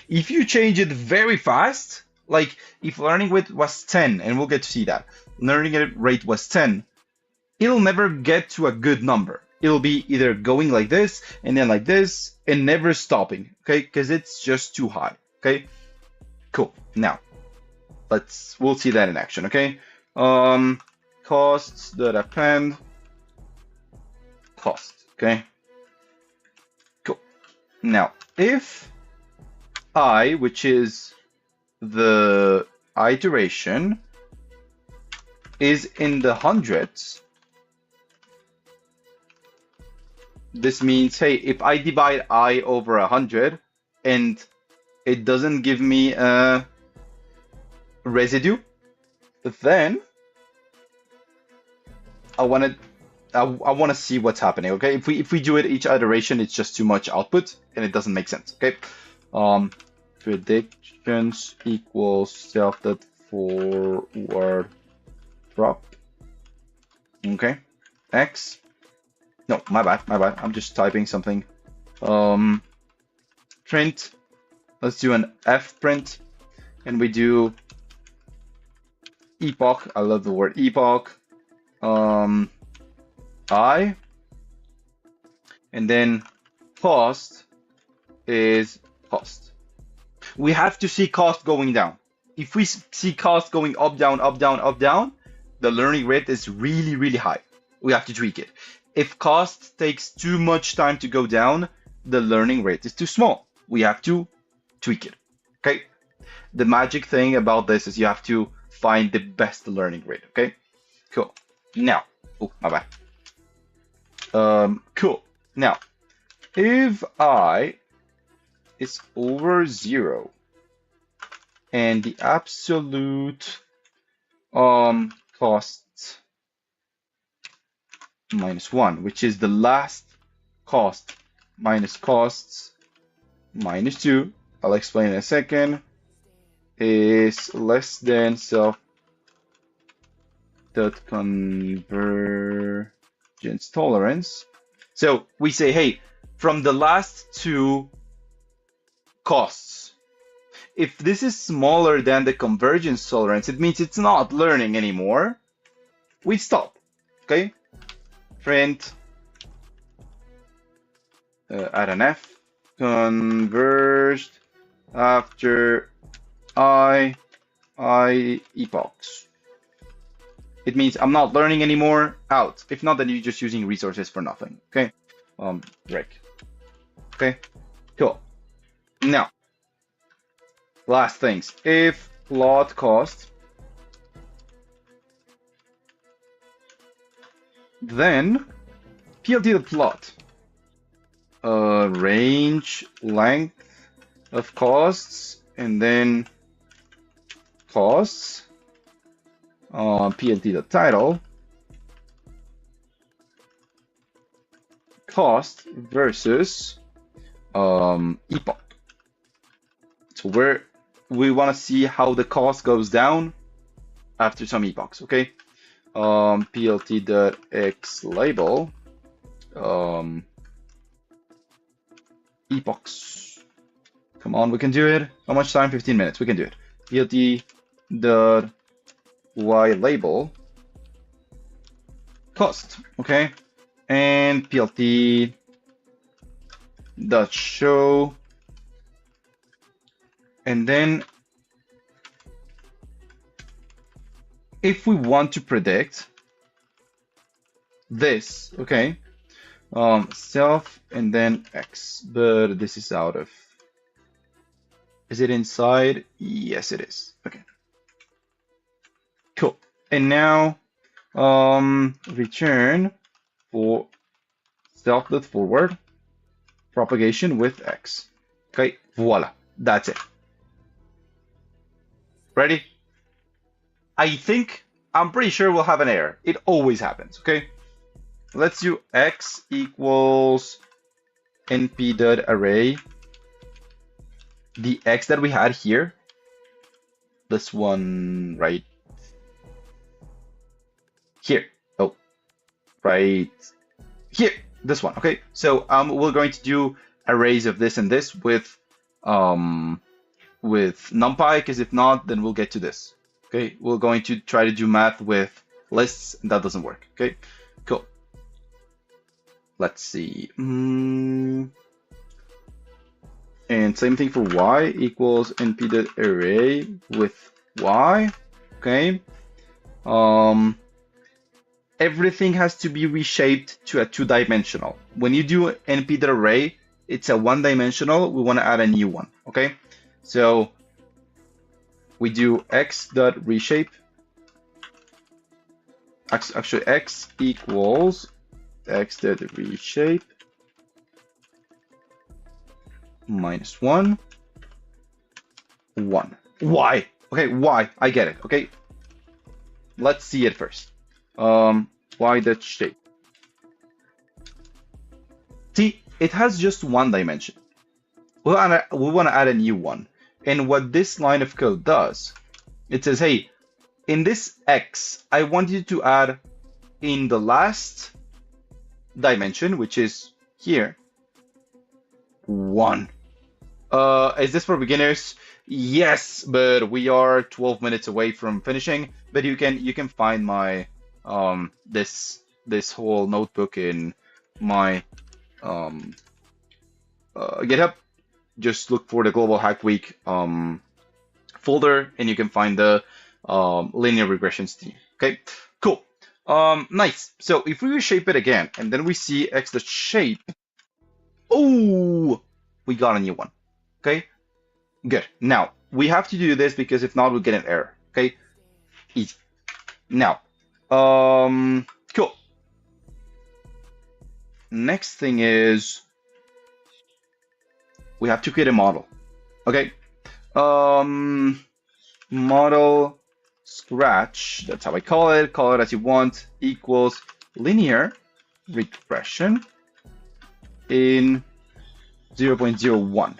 Speaker 1: If you change it very fast, like if learning weight was 10, and we'll get to see that, learning rate was 10, it'll never get to a good number. It'll be either going like this, and then like this, and never stopping, okay? Because it's just too high, okay? Cool. Now, we'll see that in action, okay? Costs that append cost, okay? Cool. Now, if I, which is the iteration, is in the hundreds, this means, hey, if I divide I over 100 and it doesn't give me a residue, then I want to see what's happening. Okay, if we do it each iteration, it's just too much output and it doesn't make sense. Okay, predictions equals self.forward drop. Okay, x. No, my bad. I'm just typing something. Print. Let's do an f print, and we do epoch. I love the word epoch. I, and then cost is cost. We have to see cost going down. If we see cost going up, down, up, down, up, down, the learning rate is really, really high. We have to tweak it. If cost takes too much time to go down, the learning rate is too small. We have to tweak it. Okay. The magic thing about this is you have to find the best learning rate. Okay. Cool. Now, oh, my bad. Cool. Now, if I is over 0 and the absolute cost minus 1, which is the last cost minus costs minus 2, I'll explain in a second, is less than self dot convergence tolerance. So we say, hey, from the last two costs, if this is smaller than the convergence tolerance, it means it's not learning anymore. We stop. Okay, print add an f converged after I epochs. It means I'm not learning anymore. Out. If not, then you're just using resources for nothing. Okay. Break. Okay. Cool. Now, last things. If plot cost, then PLT the plot. Range length of costs, and then costs. PLT the title. Cost versus epoch. So we want to see how the cost goes down after some epochs. Okay. PLT.x label. Epochs. Come on, we can do it. How much time? 15 minutes. We can do it. PLT.y label cost. Okay. And PLT.show. And then if we want to predict this, okay, self and then x, but this is out of, is it inside? Yes, it is. Okay, cool. And now return for self.forward propagation with x. Okay, voila, that's it. Ready? I'm pretty sure we'll have an error. It always happens, okay? Let's do x equals np.array. The x that we had here, this one right here. Oh, right here. This one, okay? So we're going to do arrays of this and this with NumPy, because if not, then we'll get to this. Okay, we're going to try to do math with lists, and that doesn't work. Okay, cool. Let's see. And same thing for y equals np.array with y. Okay. Everything has to be reshaped to a 2-dimensional. When you do np.array, it's a 1-dimensional. We want to add a new one. Okay. So we do x.reshape. Actually, x equals x.reshape minus 1, 1. Why? Okay, why? I get it. Okay, let's see it first. Why that shape? See, it has just one dimension. We want to add a new one. And what this line of code does, it says, hey, in this X, I want you to add in the last dimension, which is here, 1. Is this for beginners? Yes, but we are 12 minutes away from finishing. But you can find my this whole notebook in my GitHub. Just look for the Global Hack Week folder, and you can find the linear regressions team. Okay, cool. Nice. So if we reshape it again, and then we see X the shape, oh, we got a new one. Okay, good. Now we have to do this because if not, we'll get an error. Okay, easy. Now, cool. Next thing is we have to create a model. Okay, model scratch. That's how I call it. Call it as you want. Equals linear regression in 0.01.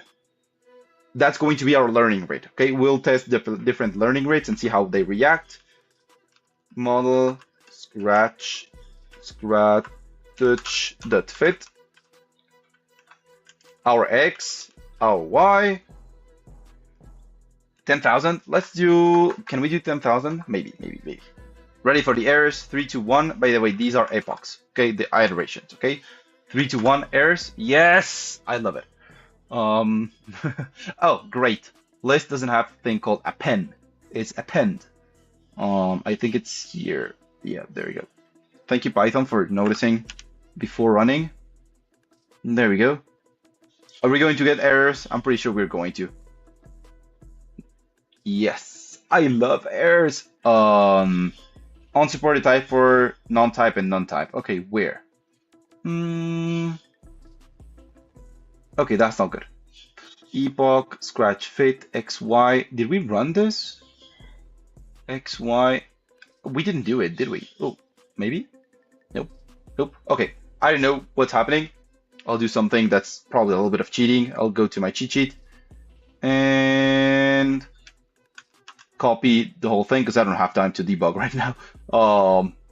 Speaker 1: That's going to be our learning rate. Okay, we'll test different learning rates and see how they react. Model scratch dot fit. Our X, our Y. 10,000. Let's do. Can we do 10,000? Maybe. Ready for the errors? 3, 2, 1. By the way, these are epochs. Okay, the iterations. Okay, 3, 2, 1 errors. Yes, I love it. Oh, great. List doesn't have a thing called append. It's append. I think it's here. Yeah, there we go. Thank you, Python, for noticing before running. There we go. Are we going to get errors? I'm pretty sure we're going to. Yes, I love errors. Unsupported type for non-type and non-type. Okay, where? Okay, that's not good. Epoch, scratch fit, XY. Did we run this? XY. We didn't do it, did we? Oh, maybe? Nope. Okay, I don't know what's happening. I'll do something that's probably a little bit of cheating. I'll go to my cheat sheet and copy the whole thing because I don't have time to debug right now.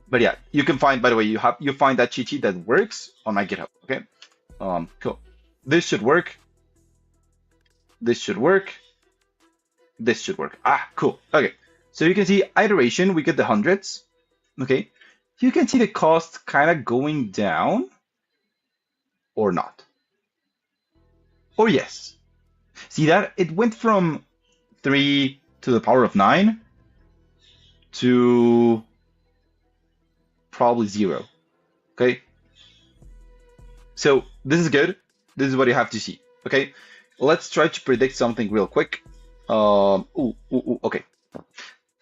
Speaker 1: But yeah, you can find, by the way, you find that cheat sheet that works on my GitHub. Okay. Cool. This should work. This should work. This should work. Ah, cool. Okay. So you can see iteration, we get the hundreds. Okay. You can see the cost kind of going down or not. Or yes. See that? It went from 3 to the power of 9 to probably 0. Okay. So this is good. This is what you have to see. Okay. Let's try to predict something real quick. Okay.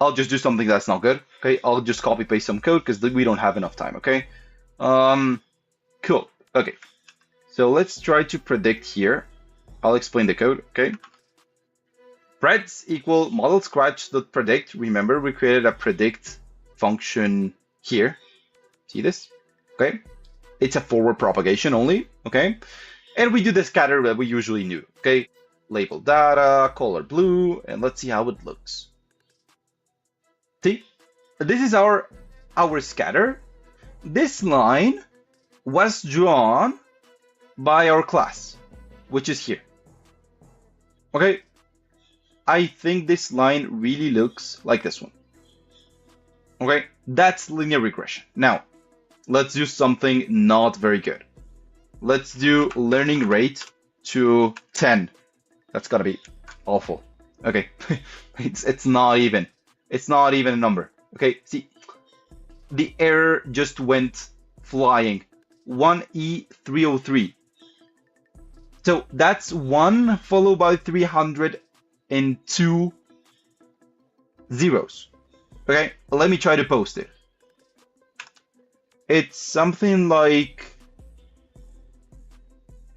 Speaker 1: I'll just do something that's not good. Okay. I'll just copy paste some code because we don't have enough time. Okay. Cool. Okay. So let's try to predict here. I'll explain the code. Okay. Preds equal model scratch dot predict. Remember, we created a predict function here. See this? Okay. It's a forward propagation only. Okay. And we do the scatter that we usually do. Okay. Label data, color blue, and let's see how it looks. See, this is our scatter. This line was drawn by our class, which is here. Okay. I think this line really looks like this one. Okay, that's linear regression. Now, let's do something not very good. Let's do learning rate to 10. That's gotta be awful. Okay, it's not even. It's not even a number. Okay, see, the error just went flying. 1E303. So that's 1 followed by 302 zeros. Okay, let me try to post it. It's something like,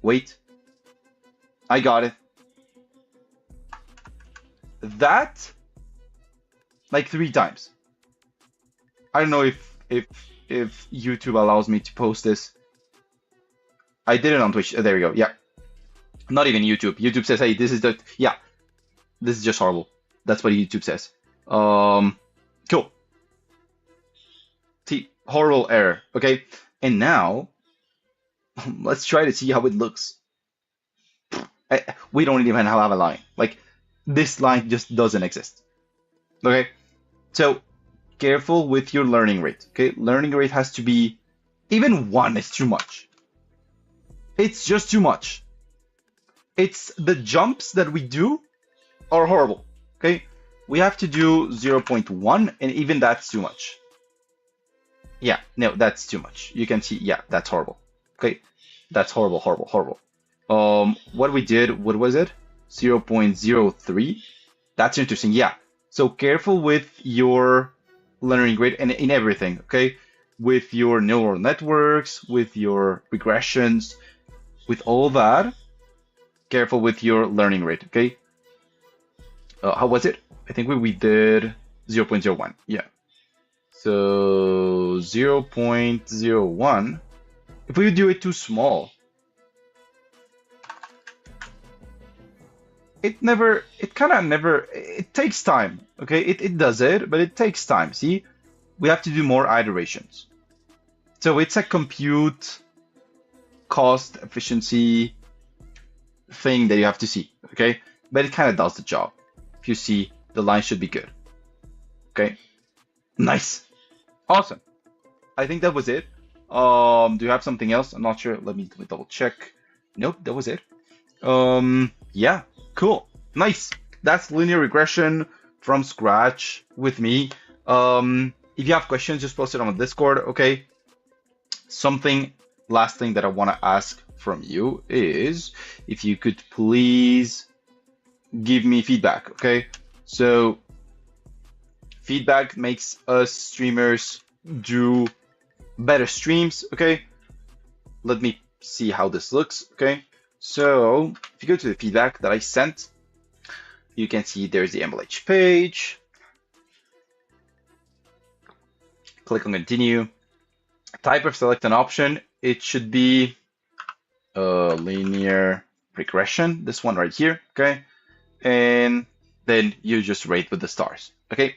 Speaker 1: wait, I got it. That, like 3 times. I don't know if if YouTube allows me to post this. I did it on Twitch. There we go. Yeah. Not even YouTube. YouTube says, hey, this is the, yeah, this is just horrible. That's what YouTube says. Cool. See, horrible error. Okay. And now, let's try to see how it looks. We don't even have a line. Like, this line just doesn't exist. Okay. So, careful with your learning rate. Okay. Learning rate has to be, even 1 is too much. It's just too much. It's the jumps that we do are horrible. Okay. We have to do 0.1, and even that's too much. Yeah, no, that's too much. You can see, yeah, that's horrible. Okay. That's horrible, horrible, horrible. What we did, what was it? 0.03. That's interesting. Yeah. So careful with your learning rate and in everything. Okay. With your neural networks, with your regressions, with all that. Careful with your learning rate. Okay. How was it? I think we did 0.01. Yeah. So 0.01. If we do it too small, it takes time. Okay, it does it, but it takes time. See, we have to do more iterations. So it's a compute cost efficiency thing that you have to see. Okay, but it kind of does the job. If you see, the line should be good. Okay, nice, awesome. I think that was it. Do you have something else? I'm not sure. Let me double check. Nope, that was it. Yeah, cool, nice. That's linear regression from scratch with me. If you have questions, just post it on the Discord. Okay. Last thing that I want to ask from you is if you could please give me feedback. Okay. So feedback makes us streamers do better streams. Okay. Let me see how this looks. Okay. So if you go to the feedback that I sent, you can see there's the MLH page. Click on continue. Type of select an option. It should be linear regression. This one right here. Okay. And then you just rate with the stars. Okay.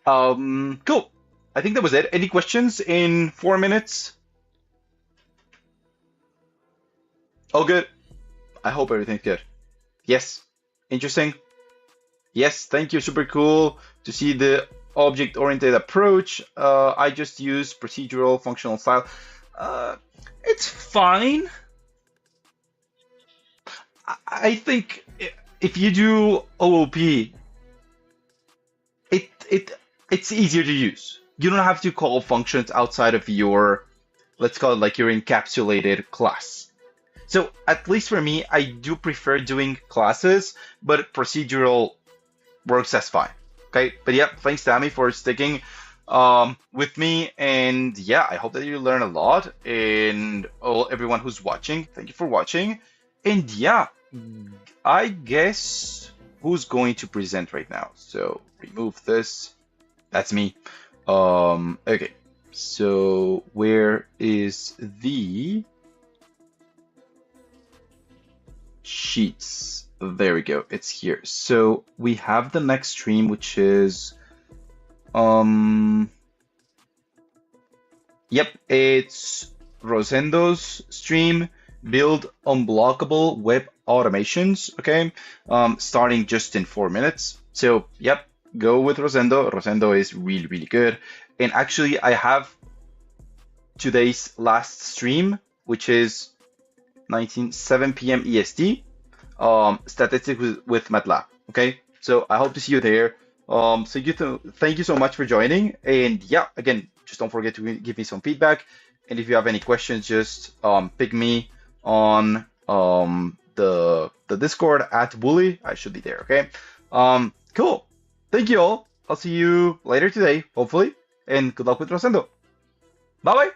Speaker 1: Cool. I think that was it. Any questions in 4 minutes? All good. I hope everything's good. Yes. Interesting. Yes. Thank you. Super cool to see the object-oriented approach. I just use procedural functional style. It's fine. I think if you do OOP, it's easier to use. You don't have to call functions outside of your, let's call it like your encapsulated class. So at least for me, I do prefer doing classes, but procedural works as fine. Okay, but yeah, thanks Tammy for sticking with me, and yeah, I hope that you learn a lot. And everyone who's watching, thank you for watching. And yeah, I guess who's going to present right now? So remove this. That's me. Okay, so where is the sheets? There we go, it's here. So we have the next stream, which is yep, it's Rosendo's stream, build unblockable web automations. Okay, starting just in 4 minutes. So yep, go with Rosendo. Rosendo is really good. And actually I have today's last stream, which is 7 p.m. EST. Statistics with MATLAB. Okay, so I hope to see you there. So thank you so much for joining. And yeah, again, just don't forget to give me some feedback. And if you have any questions, just pick me on the Discord at Wooly. I should be there. Okay. Cool. Thank you all. I'll see you later today, hopefully. And good luck with Rosendo. Bye bye.